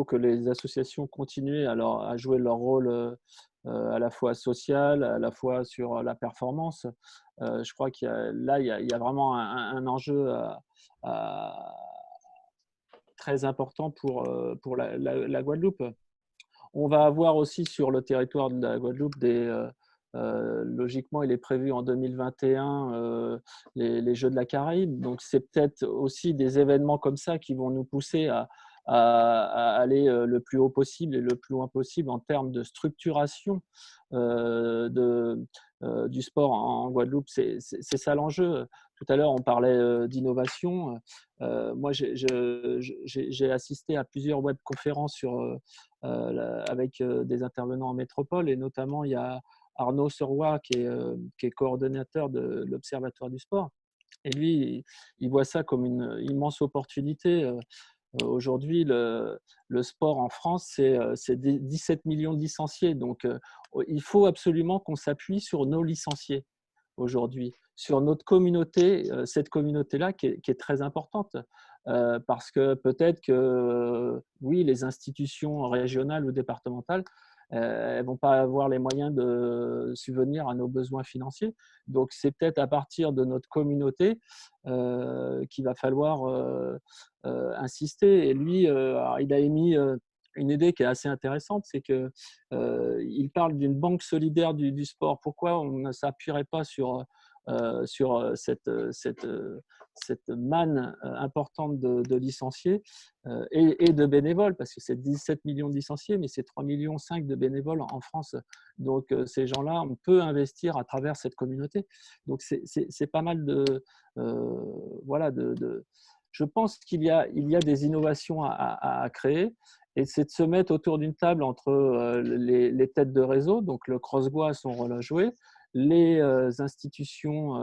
que les associations continuent à jouer leur rôle à la fois social, à la fois sur la performance. Je crois qu'il y a vraiment un enjeu très important pour la Guadeloupe. On va avoir aussi sur le territoire de la Guadeloupe logiquement, il est prévu en 2021 les Jeux de la Caraïbe. Donc, c'est peut-être aussi des événements comme ça qui vont nous pousser à aller le plus haut possible et le plus loin possible en termes de structuration du sport en Guadeloupe. C'est ça l'enjeu. Tout à l'heure, on parlait d'innovation. Moi, j'ai assisté à plusieurs webconférences avec des intervenants en métropole et notamment, il y a Arnaud Serrois qui est coordonnateur de l'Observatoire du sport. Et lui, il voit ça comme une immense opportunité. Aujourd'hui, le sport en France, c'est 17 millions de licenciés. Donc, il faut absolument qu'on s'appuie sur nos licenciés aujourd'hui, sur notre communauté, cette communauté-là qui est très importante. Parce que peut-être que, oui, les institutions régionales ou départementales, elles ne vont pas avoir les moyens de subvenir à nos besoins financiers. Donc, c'est peut-être à partir de notre communauté qu'il va falloir insister. Et lui, il a émis une idée qui est assez intéressante, c'est qu'il parle d'une banque solidaire du sport. Pourquoi on ne s'appuierait pas sur sur cette manne importante de licenciés et de bénévoles, parce que c'est 17 millions de licenciés, mais c'est 3,5 millions de bénévoles en France. Donc, ces gens-là, on peut investir à travers cette communauté. Donc, c'est pas mal voilà, je pense qu'il y a des innovations à créer, et c'est de se mettre autour d'une table entre les têtes de réseau, donc le Crossbois a son rôle à jouer, les institutions,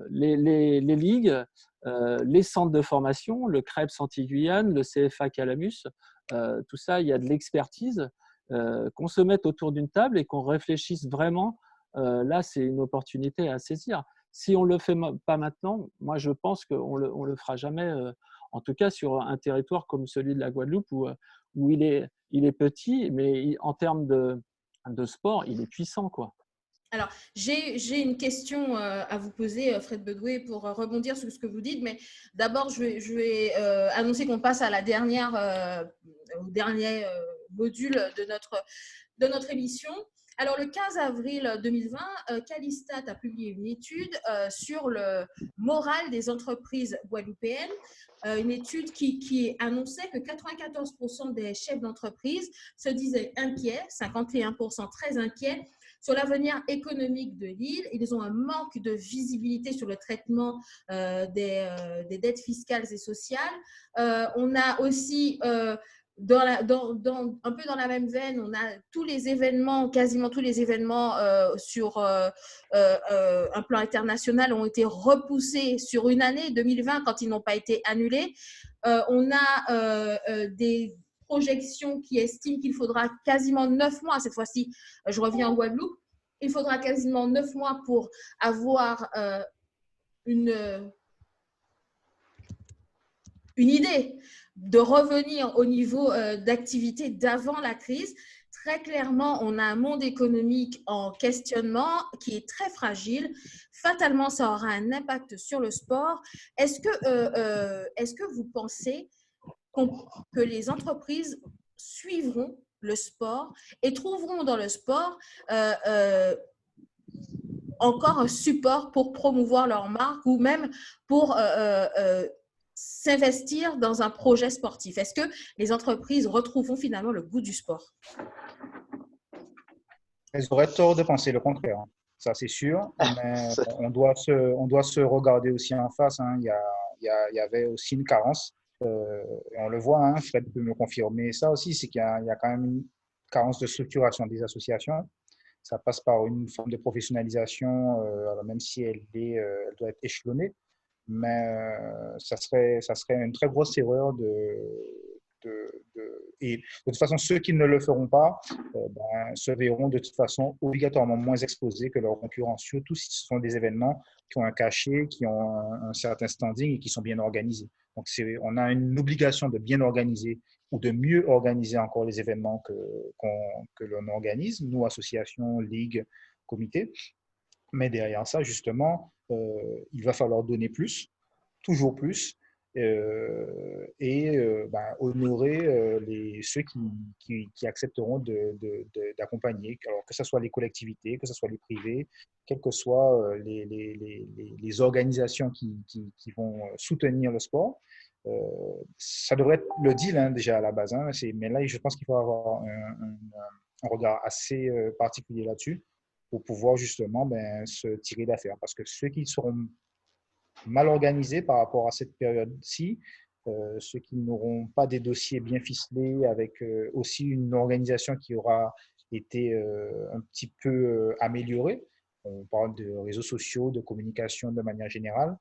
les ligues, les centres de formation, le CREPS Antilles-Guyane, le CFA Calamus, tout ça, il y a de l'expertise, qu'on se mette autour d'une table et qu'on réfléchisse vraiment. Là, c'est une opportunité à saisir. Si on ne le fait pas maintenant, moi, je pense qu'on le fera jamais, en tout cas sur un territoire comme celui de la Guadeloupe où il est petit, mais en termes de sport, il est puissant, quoi. Alors, j'ai une question à vous poser, Fred Bedoué, pour rebondir sur ce que vous dites. Mais d'abord, je vais annoncer qu'on passe à au dernier module de notre émission. Alors, le 15 avril 2020, Calistat a publié une étude sur le moral des entreprises guadeloupéennes. Une étude qui annonçait que 94% des chefs d'entreprise se disaient inquiets, 51% très inquiets, sur l'avenir économique de l'île. Ils ont un manque de visibilité sur le traitement des dettes fiscales et sociales. On a aussi, un peu dans la même veine, on a quasiment tous les événements sur un plan international ont été repoussés sur une année, 2020, quand ils n'ont pas été annulés. On a des projection qui estime qu'il faudra quasiment 9 mois, cette fois-ci, je reviens en Guadeloupe, il faudra quasiment 9 mois pour avoir une idée de revenir au niveau d'activité d'avant la crise. Très clairement, on a un monde économique en questionnement qui est très fragile. Fatalement, ça aura un impact sur le sport. Est-ce que vous pensez que les entreprises suivront le sport et trouveront dans le sport encore un support pour promouvoir leur marque ou même pour s'investir dans un projet sportif? Est-ce que les entreprises retrouveront finalement le goût du sport? Elles auraient tort de penser le contraire, hein. Ça c'est sûr, mais on doit se regarder aussi en face, hein. Il y avait aussi une carence. Et on le voit, hein, Fred peut me confirmer ça aussi, c'est qu'il y a quand même une carence de structuration des associations. Ça passe par une forme de professionnalisation, alors même si elle doit être échelonnée, mais ça serait une très grosse erreur et de toute façon, ceux qui ne le feront pas se verront de toute façon obligatoirement moins exposés que leurs concurrents, surtout si ce sont des événements qui ont un cachet, qui ont un certain standing et qui sont bien organisés. Donc, on a une obligation de bien organiser ou de mieux organiser encore les événements que l'on organise, nous, associations, ligues, comités. Mais derrière ça, justement, il va falloir donner plus, toujours plus, et honorer ceux qui accepteront d'accompagner, alors que ce soit les collectivités, que ce soit les privés, quelles que soient les organisations qui vont soutenir le sport. Ça devrait être le deal, hein, déjà à la base, hein, mais là, je pense qu'il faut avoir un regard assez particulier là-dessus pour pouvoir justement se tirer d'affaire. Parce que ceux qui seront mal organisés par rapport à cette période-ci, ceux qui n'auront pas des dossiers bien ficelés, avec aussi une organisation qui aura été un petit peu améliorée. On parle de réseaux sociaux, de communication de manière générale,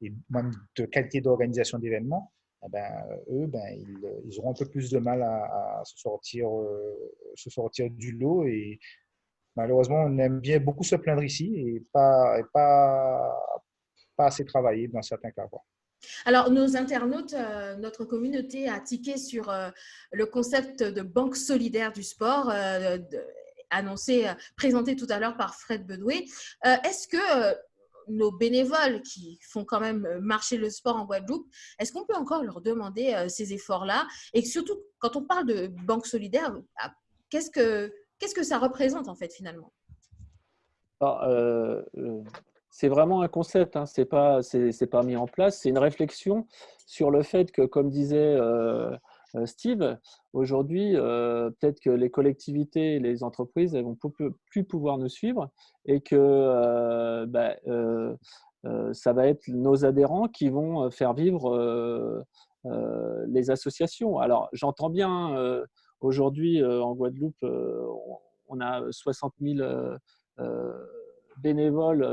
et même de qualité d'organisation d'événements. Ils auront un peu plus de mal à se sortir du lot. Et malheureusement, on aime bien beaucoup se plaindre ici et pas assez travailler dans certains cas, quoi. Alors, nos internautes, notre communauté a tiqué sur le concept de banque solidaire du sport, présenté tout à l'heure par Fred Bedoué. Est-ce que nos bénévoles qui font quand même marcher le sport en Guadeloupe, est-ce qu'on peut encore leur demander ces efforts-là? Et surtout, quand on parle de banque solidaire, qu'est-ce que ça représente en fait finalement? Alors, c'est vraiment un concept, hein, c'est pas mis en place, c'est une réflexion sur le fait que, comme disait Steve, aujourd'hui, peut-être que les collectivités et les entreprises elles vont plus pouvoir nous suivre et que ça va être nos adhérents qui vont faire vivre les associations. Alors, j'entends bien, aujourd'hui, en Guadeloupe, on a 60 000 bénévoles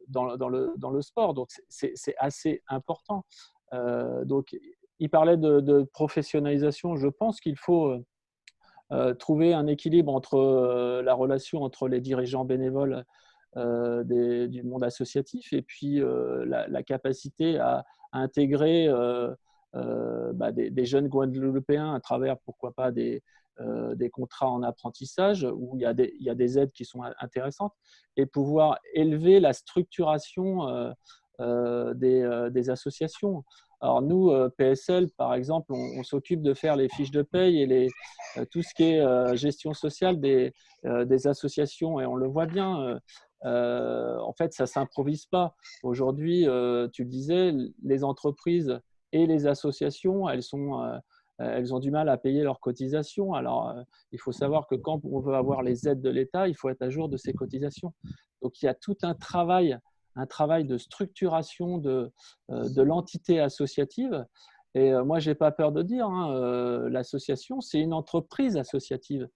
dans le sport, donc c'est assez important. Donc, il parlait de professionnalisation. Je pense qu'il faut trouver un équilibre entre la relation entre les dirigeants bénévoles du monde associatif et puis la capacité à intégrer des jeunes Guadeloupéens à travers, pourquoi pas, des contrats en apprentissage où il y a des aides qui sont intéressantes et pouvoir élever la structuration des associations. Alors nous, PSL, par exemple, on s'occupe de faire les fiches de paye et tout ce qui est gestion sociale des associations et on le voit bien. En fait, ça ne s'improvise pas. Aujourd'hui, tu le disais, les entreprises et les associations, elles ont du mal à payer leurs cotisations. Alors, il faut savoir que quand on veut avoir les aides de l'État, il faut être à jour de ces cotisations. Donc, il y a tout un travail de structuration de l'entité associative. Et moi, je n'ai pas peur de dire, hein, l'association, c'est une entreprise associative.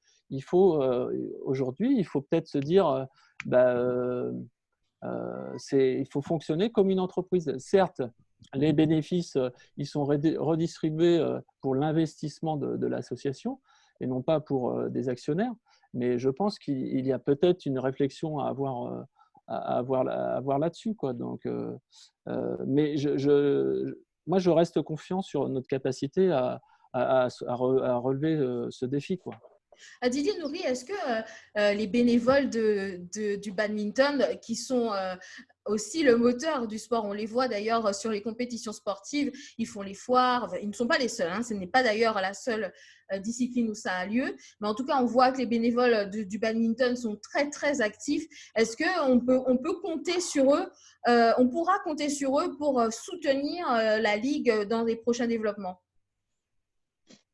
Aujourd'hui, il faut peut-être se dire, il faut fonctionner comme une entreprise. Certes, les bénéfices, ils sont redistribués pour l'investissement de l'association et non pas pour des actionnaires. Mais je pense qu'il y a peut-être une réflexion à avoir là-dessus, quoi. Donc, mais moi, je reste confiant sur notre capacité à relever ce défi, quoi. Didier Nourry, est-ce que les bénévoles du badminton, qui sont aussi le moteur du sport, on les voit d'ailleurs sur les compétitions sportives, ils font les foires, ils ne sont pas les seuls, hein, ce n'est pas d'ailleurs la seule discipline où ça a lieu, mais en tout cas, on voit que les bénévoles du badminton sont très, très actifs. Est-ce qu'on peut compter sur eux, on pourra compter sur eux pour soutenir la Ligue dans les prochains développements?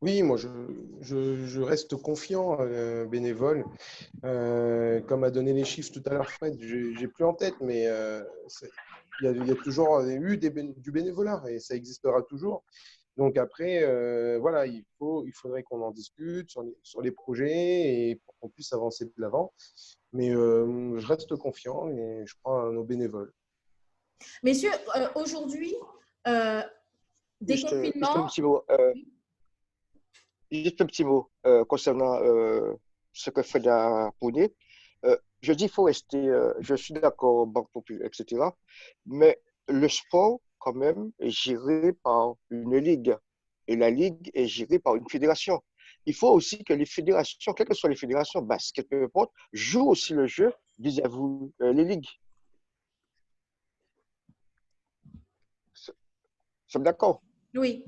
Oui, moi je reste confiant, bénévole. Comme a donné les chiffres tout à l'heure Fred, j'ai plus en tête, mais il y a toujours eu du bénévolat et ça existera toujours. Donc après, voilà, il faudrait qu'on en discute sur les projets et pour qu'on puisse avancer de l'avant. Mais je reste confiant et je crois à nos bénévoles. Messieurs, aujourd'hui, Juste un déconfinement. petit mot. Juste un petit mot concernant ce que Fred a prôné. Je dis qu'il faut rester, je suis d'accord, Banque Populaire, etc. Mais le sport, quand même, est géré par une ligue. Et la ligue est gérée par une fédération. Il faut aussi que les fédérations, quelles que soient les fédérations, basket, peu importe, jouent aussi le jeu vis-à-vis les ligues. Sommes d'accord? Oui.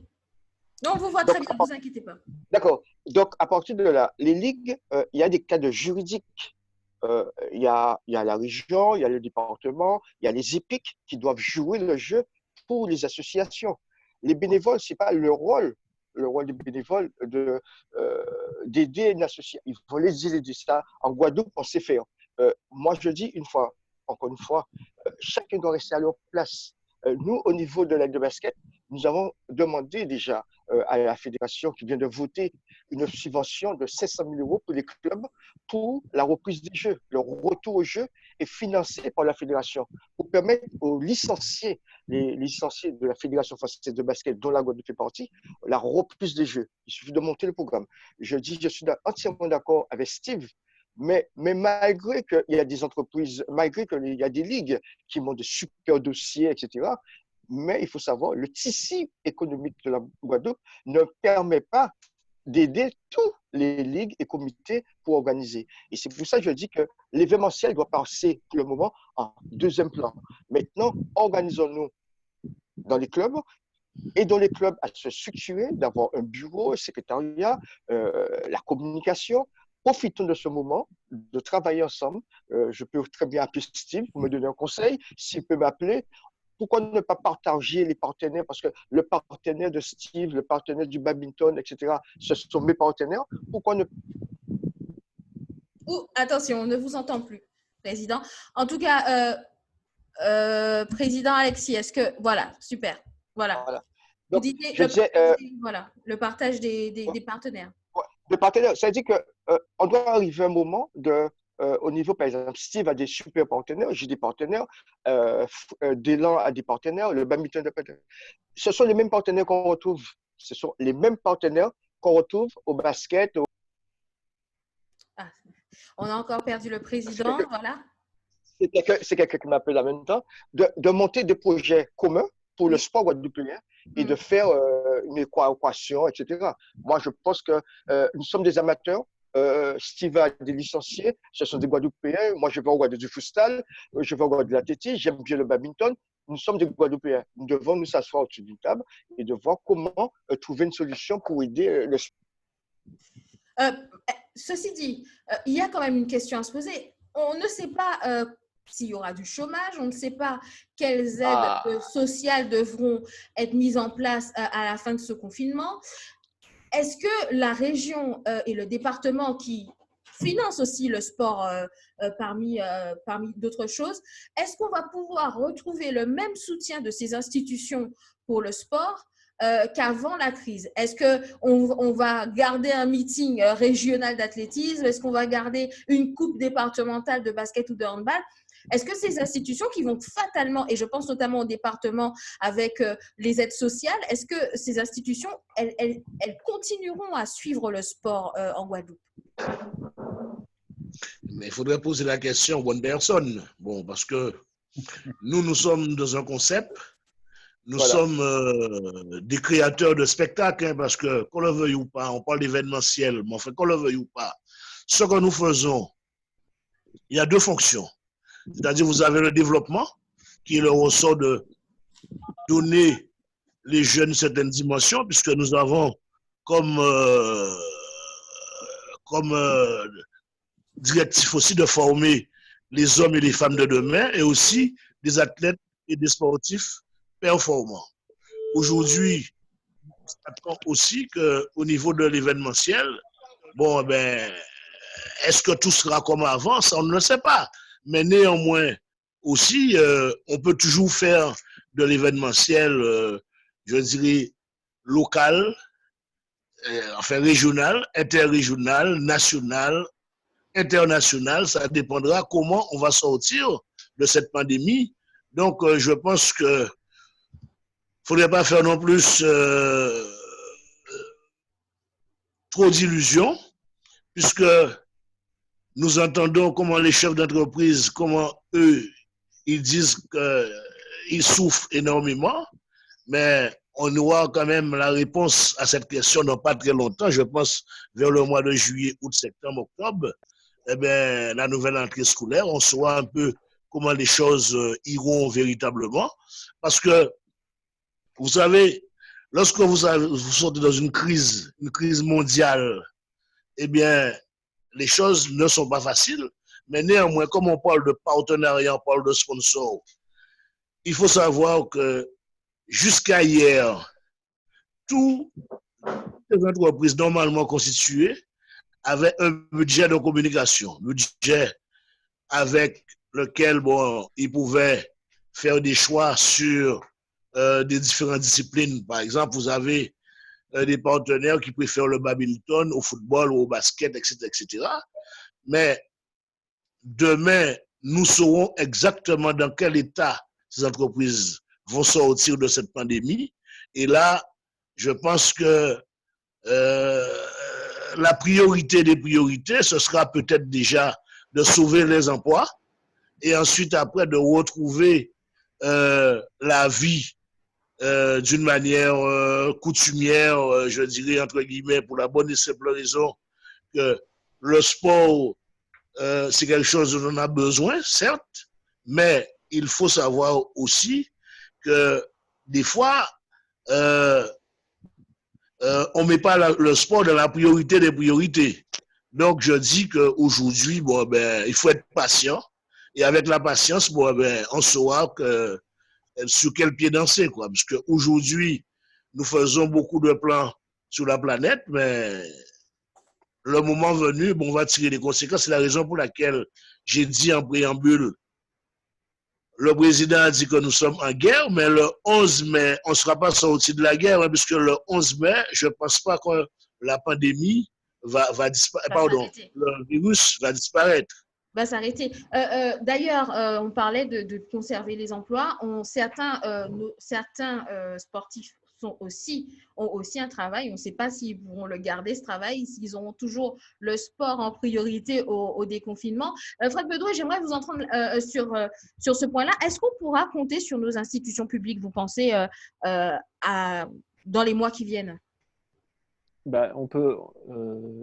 Non, on vous voit très bien, ne vous inquiétez pas. D'accord. Donc, à partir de là, les ligues, il y a des cadres juridiques. Il y a la région, il y a le département, il y a les épiques qui doivent jouer le jeu pour les associations. Les bénévoles, ce n'est pas le rôle des bénévoles d'aider une association. Il faut les aider. Ça, en Guadeloupe, on sait faire. Moi, je dis encore une fois, chacun doit rester à leur place. Nous, au niveau de l'aide de basket, nous avons demandé déjà à la fédération qui vient de voter une subvention de 500 000 € pour les clubs pour la reprise des jeux. Le retour au jeu est financé par la fédération pour permettre aux licenciés, les licenciés de la Fédération française de basket, dont la Guadeloupe fait partie, la reprise des jeux. Il suffit de monter le programme. Je suis entièrement d'accord avec Steve. Mais malgré qu'il y a des entreprises, malgré qu'il y a des ligues qui montent de super dossiers, etc., mais il faut savoir, le tissu économique de la Guadeloupe ne permet pas d'aider toutes les ligues et comités pour organiser. Et c'est pour ça que je dis que l'événementiel doit passer pour le moment en deuxième plan. Maintenant, organisons-nous dans les clubs, aidons les clubs à se structurer, d'avoir un bureau, un secrétariat, la communication, profitons de ce moment, de travailler ensemble. Je peux très bien appeler Steve pour me donner un conseil, s'il peut m'appeler. Pourquoi ne pas partager les partenaires? Parce que le partenaire de Steve, le partenaire du badminton, etc., ce sont mes partenaires. Pourquoi ne... Attention, on ne vous entend plus, Président. En tout cas, Président Alexis, est-ce que... Voilà, super. Voilà. Donc, vous disiez, voilà, le partage des partenaires. Des partenaires, ça veut dire qu'on doit arriver à un moment au niveau, par exemple, Steve a des super partenaires, j'ai des partenaires, Delan a des partenaires, le badminton de partenaires. Ce sont les mêmes partenaires qu'on retrouve. Ce sont les mêmes partenaires qu'on retrouve au basket. On a encore perdu le président, voilà. C'est quelqu'un qui m'appelle en même temps, de monter des projets communs pour le sport guadeloupéen et de faire une équation, etc. Moi, je pense que nous sommes des amateurs. Steve a des licenciés, ce sont des Guadeloupéens. Moi, je vais au Guadeloupe du futsal, je vais au Guadeloupe de l'athlétisme, j'aime bien le badminton. Nous sommes des Guadeloupéens. Nous devons nous asseoir au-dessus d'une table et de voir comment trouver une solution pour aider le sport. Ceci dit, il y a quand même une question à se poser. On ne sait pas s'il y aura du chômage, on ne sait pas quelles aides sociales devront être mises en place à la fin de ce confinement. Est-ce que la région et le département qui financent aussi le sport parmi d'autres choses, est-ce qu'on va pouvoir retrouver le même soutien de ces institutions pour le sport qu'avant la crise? Est-ce qu'on va garder un meeting régional d'athlétisme? Est-ce qu'on va garder une coupe départementale de basket ou de handball? Est-ce que ces institutions qui vont fatalement, et je pense notamment au département avec les aides sociales, est-ce que ces institutions, elles continueront à suivre le sport en Guadeloupe? Mais il faudrait poser la question aux bonnes personnes. Bon, parce que nous sommes dans un concept. Nous sommes des créateurs de spectacles, hein, parce que, qu'on le veuille ou pas, on parle d'événementiel, mais enfin, qu'on le veuille ou pas, ce que nous faisons, il y a deux fonctions. C'est-à-dire, vous avez le développement, qui est le ressort de donner les jeunes certaines dimensions, puisque nous avons comme directif aussi de former les hommes et les femmes de demain, et aussi des athlètes et des sportifs performants. Aujourd'hui, on s'attend aussi qu'au niveau de l'événementiel, bon, ben, est-ce que tout sera comme avant? Ça, on ne le sait pas. Mais néanmoins, aussi, on peut toujours faire de l'événementiel, je dirais, local, enfin régional, interrégional, national, international. Ça dépendra comment on va sortir de cette pandémie. Donc, je pense que faudrait pas faire non plus trop d'illusions, puisque nous entendons comment les chefs d'entreprise, comment eux, ils disent qu'ils souffrent énormément, mais on aura quand même la réponse à cette question dans pas très longtemps, je pense vers le mois de juillet, août, septembre, octobre, eh bien, la nouvelle entrée scolaire, on saura un peu comment les choses iront véritablement, parce que vous savez, lorsque vous sortez dans une crise mondiale, eh bien, les choses ne sont pas faciles, mais néanmoins, comme on parle de partenariat, on parle de sponsor, il faut savoir que jusqu'à hier, toutes les entreprises normalement constituées avaient un budget de communication, budget avec lequel, bon, ils pouvaient faire des choix sur des différentes disciplines. Par exemple, vous avez des partenaires qui préfèrent le badminton au football ou au basket, etc., etc. Mais demain, nous saurons exactement dans quel état ces entreprises vont sortir de cette pandémie. Et là, je pense que la priorité des priorités, ce sera peut-être déjà de sauver les emplois et ensuite après de retrouver la vie d'une manière coutumière, je dirais entre guillemets, pour la bonne et simple raison que le sport, c'est quelque chose dont on a besoin, certes, mais il faut savoir aussi que des fois, on ne met pas le sport dans la priorité des priorités. Donc, je dis qu'aujourd'hui, bon, ben, il faut être patient. Et avec la patience, bon, ben, on saura que, sur quel pied danser, quoi. Parce qu'aujourd'hui, nous faisons beaucoup de plans sur la planète, mais le moment venu, bon, on va tirer les conséquences. C'est la raison pour laquelle j'ai dit en préambule, le président a dit que nous sommes en guerre, mais le 11 mai, on ne sera pas sorti de la guerre, hein, puisque le 11 mai, je ne pense pas que la pandémie va disparaître, pardon, le virus va disparaître. Va s'arrêter. D'ailleurs, on parlait de conserver les emplois. Certains sportifs ont aussi un travail. On ne sait pas s'ils pourront le garder, ce travail, s'ils auront toujours le sport en priorité au déconfinement. Fred Bedouet, j'aimerais vous entendre sur ce point-là. Est-ce qu'on pourra compter sur nos institutions publiques, vous pensez, dans les mois qui viennent? Ben, on peut,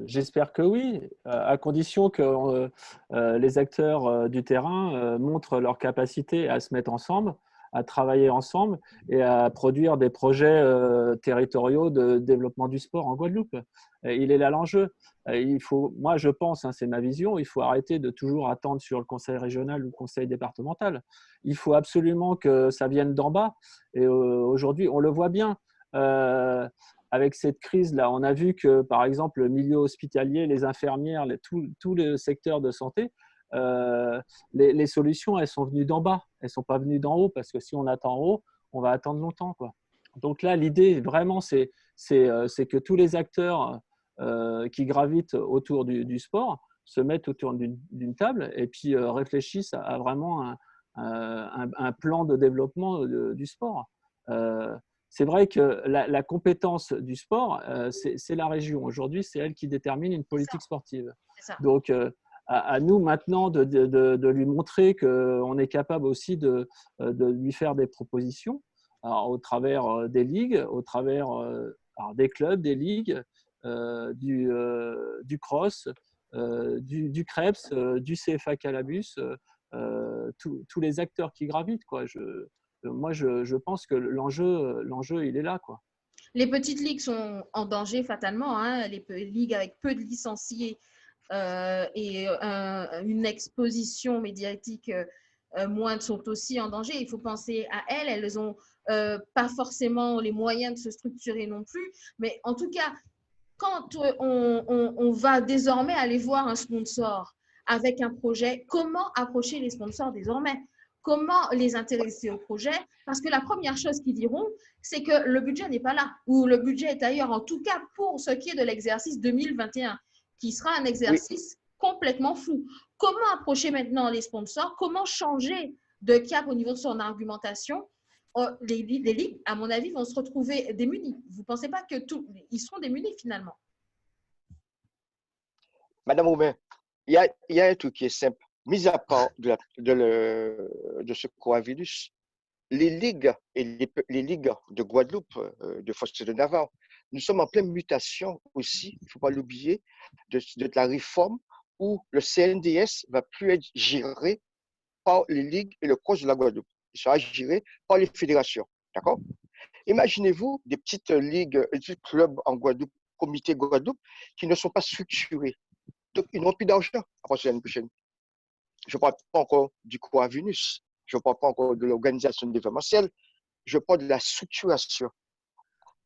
j'espère que oui, à condition que les acteurs du terrain montrent leur capacité à se mettre ensemble, à travailler ensemble et à produire des projets territoriaux de développement du sport en Guadeloupe. Il est là l'enjeu. Moi je pense, hein, c'est ma vision, il faut arrêter de toujours attendre sur le conseil régional ou le conseil départemental. Il faut absolument que ça vienne d'en bas. Et aujourd'hui, on le voit bien. Avec cette crise-là, on a vu que, par exemple, le milieu hospitalier, les infirmières, tous les secteurs de santé, les solutions, elles sont venues d'en bas. Elles ne sont pas venues d'en haut, parce que si on attend en haut, on va attendre longtemps, quoi. Donc là, l'idée, vraiment, c'est que tous les acteurs qui gravitent autour du sport se mettent autour d'une table et puis réfléchissent à vraiment un plan de développement du sport. C'est vrai que la compétence du sport, c'est la région. Aujourd'hui, c'est elle qui détermine une politique sportive. Donc, à nous maintenant de lui montrer qu'on est capable aussi de lui faire des propositions, alors, au travers des ligues, au travers des clubs, des ligues, du cross, du CREPS, du CFA Calabus, tous les acteurs qui gravitent, quoi. Moi, je pense que l'enjeu, il est là, quoi. Les petites ligues sont en danger fatalement, hein. Les ligues avec peu de licenciés et une exposition médiatique moindre sont aussi en danger. Il faut penser à elles. Elles n'ont pas forcément les moyens de se structurer non plus. Mais en tout cas, quand on va désormais aller voir un sponsor avec un projet, comment approcher les sponsors désormais? Comment les intéresser au projet? Parce que la première chose qu'ils diront, c'est que le budget n'est pas là, ou le budget est ailleurs, en tout cas pour ce qui est de l'exercice 2021, qui sera un exercice complètement flou. Comment approcher maintenant les sponsors? Comment changer de cap au niveau de son argumentation? Les ligues, à mon avis, vont se retrouver démunies. Vous ne pensez pas qu'ils seront démunis finalement? Madame Roumain, il y a un truc qui est simple. Mis à part de ce coronavirus, les ligues et les ligues de Guadeloupe, de Fossé de Navarre, nous sommes en pleine mutation aussi, il ne faut pas l'oublier, de la réforme où le CNDS va plus être géré par les ligues et le cross de la Guadeloupe. Il sera géré par les fédérations. D'accord? Imaginez-vous des petites ligues, des petits clubs en Guadeloupe, comité Guadeloupe, qui ne sont pas structurés. Donc, ils n'ont plus d'argent à partir de l'année prochaine. Je ne parle pas encore du coronavirus, je ne parle pas encore de l'organisation événementielle, je parle de la structuration.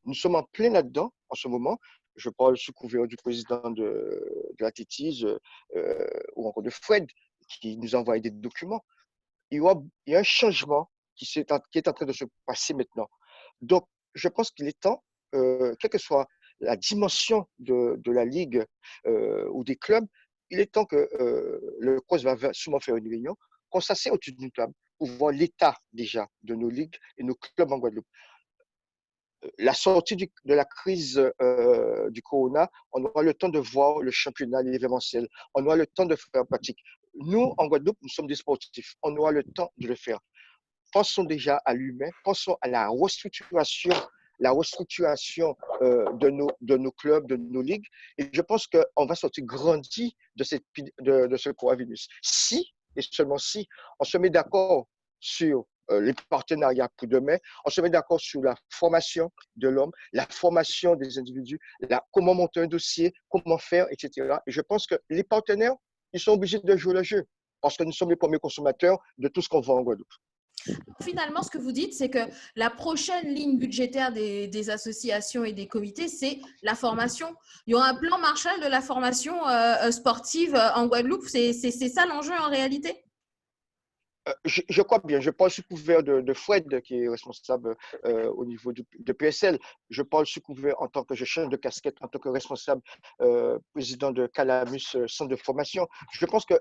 Nous sommes en plein là-dedans en ce moment. Je parle sous couvert du président de la TETIS ou encore de Fred, qui nous envoie des documents. Il y a un changement qui est en train de se passer maintenant. Donc, je pense qu'il est temps, quelle que soit la dimension de la ligue ou des clubs, il est temps que le CROSS va sûrement faire une réunion, qu'on s'assied autour d'une table pour voir l'état déjà de nos ligues et nos clubs en Guadeloupe. La sortie de la crise du corona, on aura le temps de voir le championnat, l'événementiel, on aura le temps de faire pratique. Nous, en Guadeloupe, nous sommes des sportifs, on aura le temps de le faire. Pensons déjà à l'humain, pensons à la restructuration de nos clubs, de nos ligues. Et je pense qu'on va sortir grandi de ce coronavirus. Si, et seulement si, on se met d'accord sur les partenariats pour demain. On se met d'accord sur la formation de l'homme, la formation des individus, comment monter un dossier, comment faire, etc. Et je pense que les partenaires, ils sont obligés de jouer le jeu parce que nous sommes les premiers consommateurs de tout ce qu'on vend en Guadeloupe. Finalement, ce que vous dites, c'est que la prochaine ligne budgétaire des associations et des comités, c'est la formation. Il y aura un plan Marshall de la formation sportive en Guadeloupe. C'est ça l'enjeu en réalité? Je crois bien. Je parle sous couvert de Fred, qui est responsable au niveau de PSL. Je parle sous couvert en tant que je change de casquette, en tant que responsable président de Calamus Centre de formation. Je pense que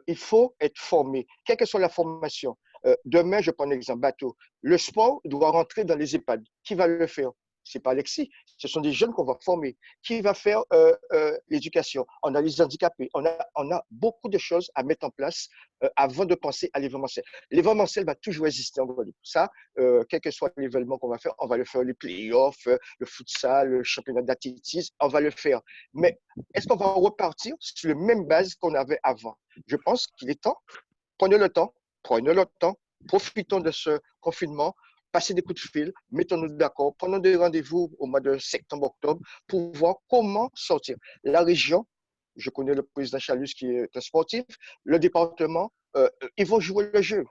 il faut être formé, quelle que soit la formation. Demain, je prends un exemple bateau. Le sport doit rentrer dans les EHPAD. Qui va le faire? C'est pas Alexis. Ce sont des jeunes qu'on va former. Qui va faire l'éducation? On a les handicapés. On a beaucoup de choses à mettre en place avant de penser à l'événementiel. L'événementiel va toujours exister en Guadeloupe. Ça, quel que soit l'événement qu'on va faire, on va le faire, les playoffs, le futsal, le championnat d'athlétisme, on va le faire. Mais est-ce qu'on va repartir sur la même base qu'on avait avant? Je pense qu'il est temps. Prenez le temps, profitons de ce confinement, passez des coups de fil, mettons-nous d'accord, prenons des rendez-vous au mois de septembre-octobre pour voir comment sortir. La région, je connais le président Chalus qui est un sportif, le département, ils vont jouer le jeu.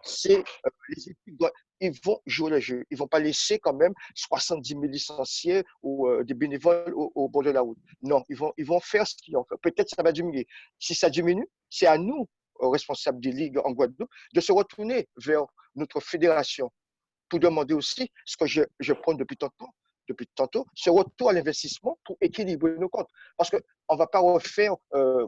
Les équipes ils vont jouer le jeu. Ils ne vont pas laisser quand même 70 000 licenciés ou des bénévoles au bord de la route. Non, ils vont faire ce qu'ils ont fait. Peut-être ça va diminuer. Si ça diminue, c'est à nous, responsables des ligues en Guadeloupe, de se retourner vers notre fédération pour demander aussi ce que je prends depuis tantôt, ce retour à l'investissement pour équilibrer nos comptes. Parce qu'on ne va pas refaire,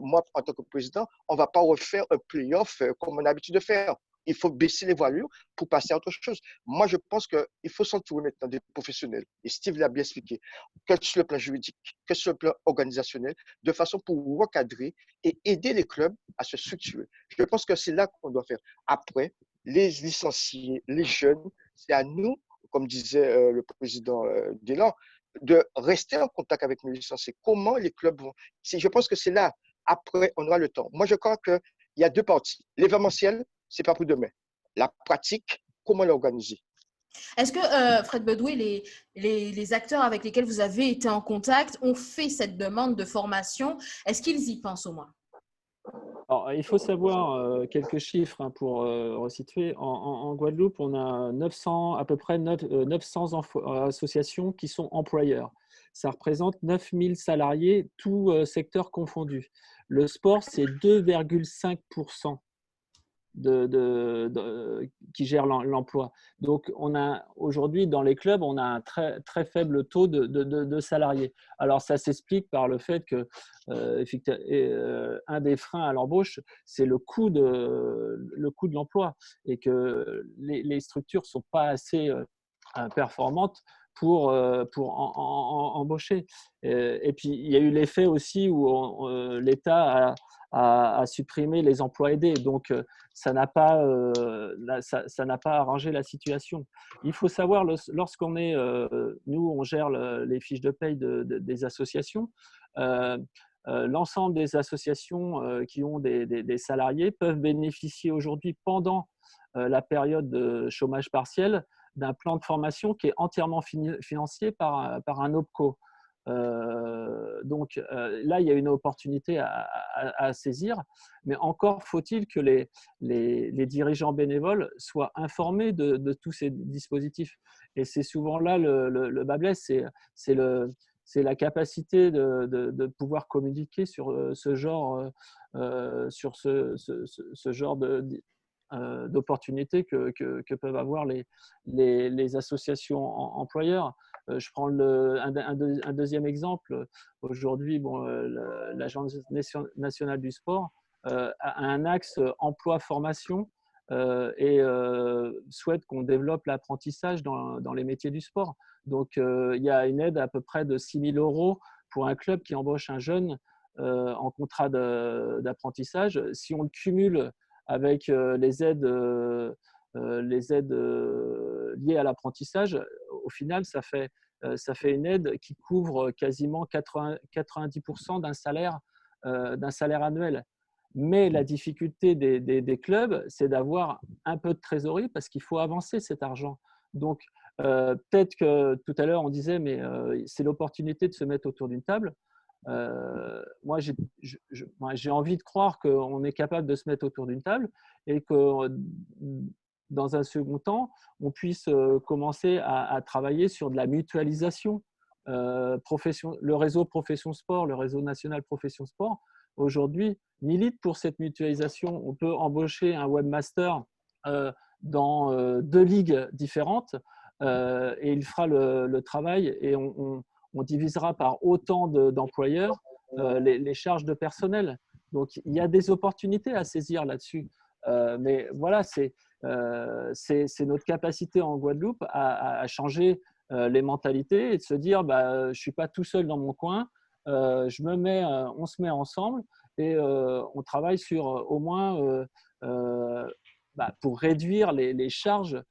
moi en tant que président, on ne va pas refaire un play-off comme on a l'habitude de faire. Il faut baisser les voilures pour passer à autre chose. Moi, je pense qu'il faut s'entourer maintenant des professionnels. Et Steve l'a bien expliqué, que sur le plan juridique, que sur le plan organisationnel, de façon pour recadrer et aider les clubs à se structurer. Je pense que c'est là qu'on doit faire. Après, les licenciés, les jeunes, c'est à nous, comme disait le président Delan, de rester en contact avec nos licenciés. Comment les clubs vont… Je pense que c'est là. Après, on aura le temps. Moi, je crois qu'il y a deux parties. L'événementiel, c'est pas pour demain. La pratique, comment l'organiser? Est-ce que, Fred Bedoué, les acteurs avec lesquels vous avez été en contact ont fait cette demande de formation? Est-ce qu'ils y pensent au moins? Alors, il faut savoir quelques chiffres pour resituer. En Guadeloupe, on a à peu près 900 associations qui sont employeurs. Ça représente 9000 salariés, tous secteurs confondus. Le sport, c'est 2,5% qui gèrent l'emploi. Donc, aujourd'hui, dans les clubs, on a un très, très faible taux de salariés. Alors, ça s'explique par le fait que un des freins à l'embauche, c'est le coût de l'emploi et que les structures ne sont pas assez performantes pour embaucher. Et puis, il y a eu l'effet aussi où l'État a supprimé les emplois aidés. Donc, ça n'a pas arrangé la situation. Il faut savoir, lorsqu'on est… nous, on gère les fiches de paye des associations. L'ensemble des associations qui ont des salariés peuvent bénéficier aujourd'hui, pendant la période de chômage partiel, d'un plan de formation qui est entièrement financé par un OPCO. Donc là, il y a une opportunité à saisir, mais encore faut-il que les dirigeants bénévoles soient informés de tous ces dispositifs. Et c'est souvent là le bât blesse, c'est la capacité de pouvoir communiquer sur ce genre d'opportunités que peuvent avoir les associations employeurs. Je prends un deuxième exemple. Aujourd'hui, l'Agence nationale du sport a un axe emploi-formation et souhaite qu'on développe l'apprentissage dans les métiers du sport. Donc, il y a une aide à peu près de 6 000 € pour un club qui embauche un jeune en contrat d'apprentissage. Si on le cumule avec les aides liées à l'apprentissage, au final, ça fait une aide qui couvre quasiment 90% d'un salaire annuel. Mais la difficulté des clubs, c'est d'avoir un peu de trésorerie parce qu'il faut avancer cet argent. Donc, peut-être que tout à l'heure, on disait, mais c'est l'opportunité de se mettre autour d'une table. Moi, j'ai envie de croire qu'on est capable de se mettre autour d'une table et que dans un second temps, on puisse commencer à travailler sur de la mutualisation. Le réseau Profession Sport, le réseau national Profession Sport, aujourd'hui, milite pour cette mutualisation. On peut embaucher un webmaster dans 2 ligues différentes et il fera le travail et on divisera par autant d'employeurs les charges de personnel. Donc, il y a des opportunités à saisir là-dessus. Mais voilà, c'est notre capacité en Guadeloupe à changer les mentalités et de se dire je ne suis pas tout seul dans mon coin, on se met ensemble et on travaille sur au moins pour réduire les charges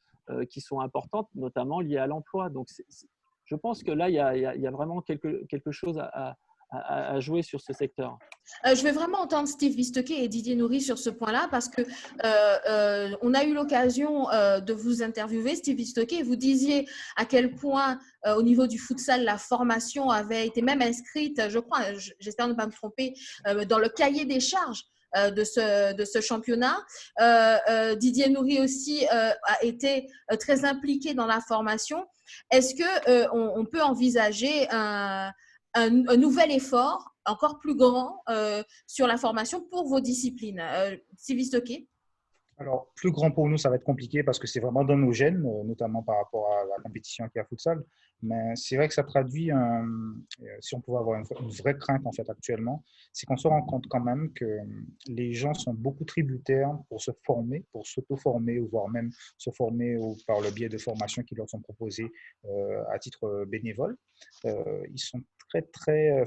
qui sont importantes, notamment liées à l'emploi. Donc, je pense que là, il y a vraiment quelque chose à jouer sur ce secteur. Je vais vraiment entendre Steve Vistoquet et Didier Nourry sur ce point-là parce que on a eu l'occasion de vous interviewer, Steve Vistoquet, et vous disiez à quel point au niveau du futsal, la formation avait été même inscrite, je crois, j'espère ne pas me tromper, dans le cahier des charges de ce championnat. Didier Nourry aussi a été très impliqué dans la formation. Est-ce qu'on peut envisager un nouvel effort encore plus grand sur la formation pour vos disciplines? Sylvie Stocké? Alors, plus grand pour nous, ça va être compliqué parce que c'est vraiment dans nos gènes, notamment par rapport à la compétition qui est à futsal. Mais c'est vrai que ça traduit, si on pouvait avoir une vraie crainte en fait actuellement, c'est qu'on se rend compte quand même que les gens sont beaucoup tributaires pour se former, pour s'auto-former, ou voire même se former par le biais de formations qui leur sont proposées à titre bénévole. Ils sont ils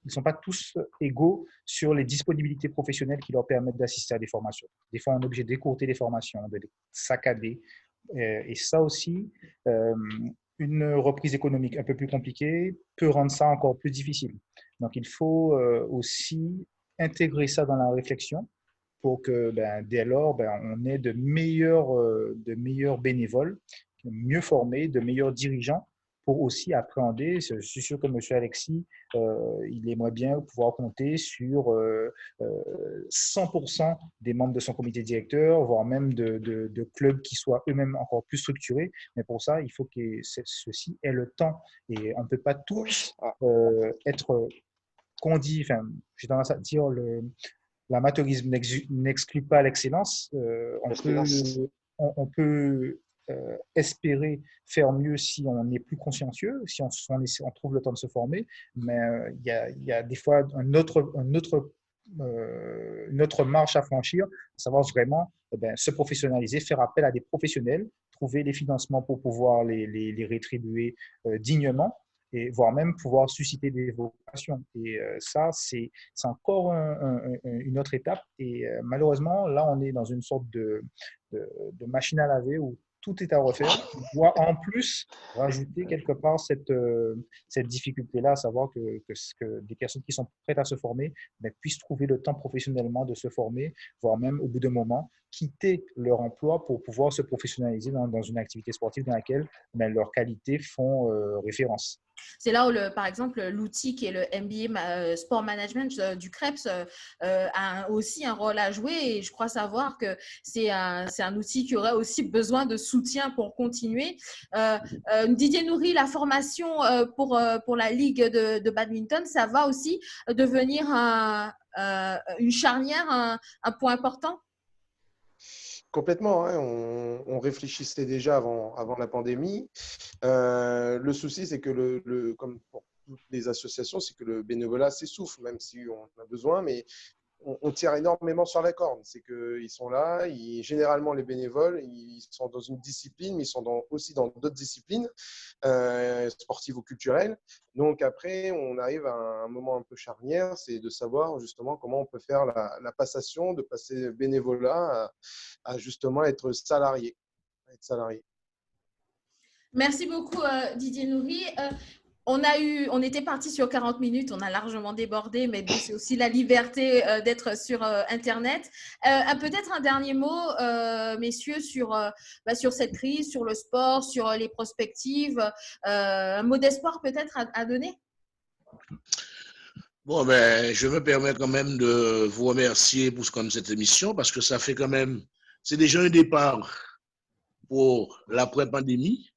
sont pas tous égaux sur les disponibilités professionnelles qui leur permettent d'assister à des formations. Des fois, on est obligé d'écourter les formations, de les saccader. Et ça aussi, une reprise économique un peu plus compliquée peut rendre ça encore plus difficile. Donc, il faut aussi intégrer ça dans la réflexion pour que, dès lors, on ait de meilleurs bénévoles, mieux formés, de meilleurs dirigeants pour aussi appréhender. Je suis sûr que M. Alexis, il aimerait bien pouvoir compter sur 100% des membres de son comité directeur, voire même de clubs qui soient eux-mêmes encore plus structurés. Mais pour ça, il faut que ceci ait le temps. Et on ne peut pas tous être j'ai tendance à dire, l'amateurisme n'exclut pas l'excellence. On peut espérer faire mieux si on est plus consciencieux, si on trouve le temps de se former, mais il y a des fois une autre marche à franchir, à savoir vraiment se professionnaliser, faire appel à des professionnels, trouver les financements pour pouvoir les rétribuer dignement, et voire même pouvoir susciter des vocations. Et ça, c'est encore une autre étape. Et malheureusement, là, on est dans une sorte de machine à laver où tout est à refaire. On doit en plus rajouter quelque part cette difficulté-là, à savoir que des personnes qui sont prêtes à se former puissent trouver le temps professionnellement de se former, voire même au bout d'un moment, quitter leur emploi pour pouvoir se professionnaliser dans une activité sportive dans laquelle leurs qualités font référence. C'est là où, par exemple, l'outil qui est le MBA Sport Management du CREPS a aussi un rôle à jouer. Et je crois savoir que c'est un outil qui aurait aussi besoin de soutien pour continuer. Didier Nourry, la formation pour la Ligue de badminton, ça va aussi devenir une charnière, un point important? Complètement, hein. On réfléchissait déjà avant la pandémie. Le souci, c'est que comme pour toutes les associations, c'est que le bénévolat s'essouffle, même si on a besoin, mais on tire énormément sur la corde. C'est qu'ils sont là, généralement les bénévoles, ils sont dans une discipline, mais ils sont aussi dans d'autres disciplines, sportives ou culturelles. Donc après, on arrive à un moment un peu charnière, c'est de savoir justement comment on peut faire la passation, de passer bénévolat à justement être salarié. Merci beaucoup, Didier Nourry. On était parti sur 40 minutes, on a largement débordé, mais bon, c'est aussi la liberté d'être sur Internet. Peut-être un dernier mot, messieurs, sur cette crise, sur le sport, sur les perspectives. Un mot d'espoir peut-être à donner? Bon, ben, je me permets quand même de vous remercier pour comme cette émission parce que ça fait quand même, c'est déjà un départ pour l'après-pandémie,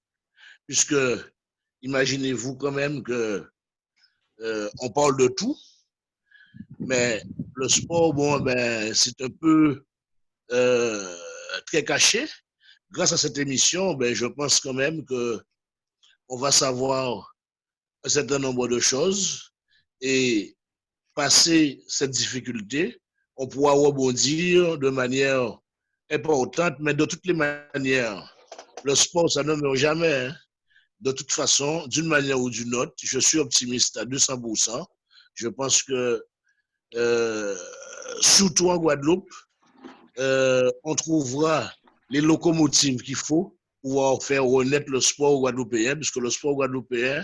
puisque imaginez-vous quand même que on parle de tout, mais le sport, bon, ben, c'est un peu très caché. Grâce à cette émission, ben, je pense quand même que on va savoir un certain nombre de choses et passer cette difficulté, on pourra rebondir de manière importante, mais de toutes les manières, le sport, ça ne meurt jamais. Hein. De toute façon, d'une manière ou d'une autre, je suis optimiste à 200%. Je pense que, surtout en Guadeloupe, on trouvera les locomotives qu'il faut pour pouvoir faire renaître le sport guadeloupéen, puisque le sport guadeloupéen,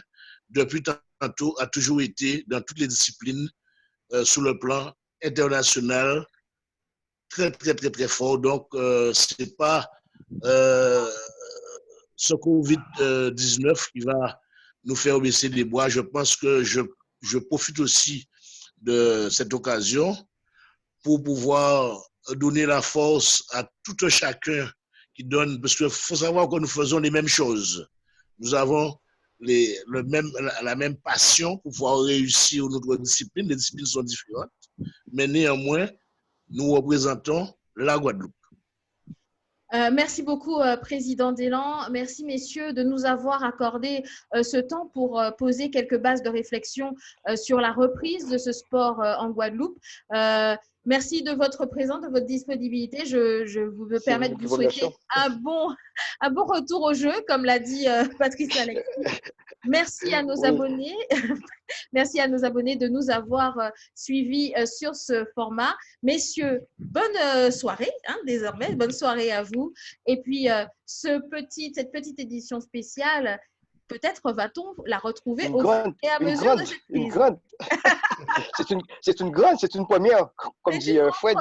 depuis tantôt, a toujours été dans toutes les disciplines sur le plan international très, très, très, très fort. Donc, c'est pas ce Covid-19 qui va nous faire baisser les bras. Je pense que je profite aussi de cette occasion pour pouvoir donner la force à tout un chacun qui donne, parce qu'il faut savoir que nous faisons les mêmes choses. Nous avons la même passion pour pouvoir réussir notre discipline. Les disciplines sont différentes, mais néanmoins, nous représentons la Guadeloupe. Merci beaucoup, Président Delan. Merci, messieurs, de nous avoir accordé ce temps pour poser quelques bases de réflexion sur la reprise de ce sport en Guadeloupe. Merci de votre présence, de votre disponibilité. Je vous me permets de vous souhaiter un bon retour au jeu, comme l'a dit Patrice Alexis. Merci à nos abonnés. Merci à nos abonnés de nous avoir suivis sur ce format. Messieurs, bonne soirée, hein, désormais. Bonne soirée à vous. Et puis, cette petite édition spéciale, peut-être va-t-on la retrouver au fur et à mesure de cette crise. C'est une première, comme dit Fred.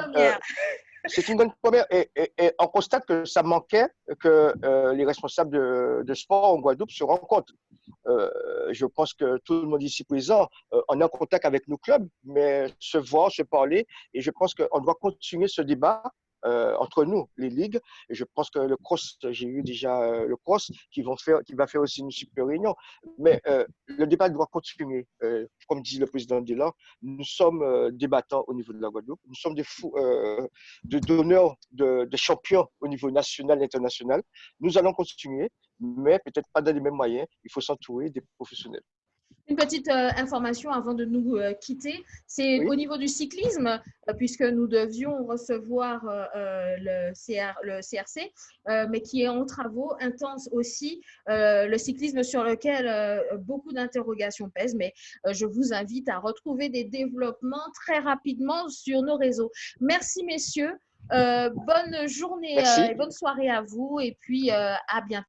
C'est une bonne première et on constate que ça manquait que les responsables de sport en Guadeloupe se rencontrent. Je pense que tout le monde ici présent, on est en contact avec nos clubs, mais se voir, se parler, et je pense qu'on doit continuer ce débat entre nous, les ligues. Et je pense que le cross, j'ai eu déjà le cross qui va faire aussi une super réunion. Mais le débat doit continuer. Comme dit le président Delan, nous sommes débattants au niveau de la Guadeloupe. Nous sommes des donneurs de champions au niveau national et international. Nous allons continuer, mais peut-être pas dans les mêmes moyens. Il faut s'entourer des professionnels. Une petite information avant de nous quitter, c'est au niveau du cyclisme, puisque nous devions recevoir le CRC, mais qui est en travaux intenses aussi, le cyclisme sur lequel beaucoup d'interrogations pèsent, mais je vous invite à retrouver des développements très rapidement sur nos réseaux. Merci messieurs, bonne journée et bonne soirée à vous, et puis à bientôt.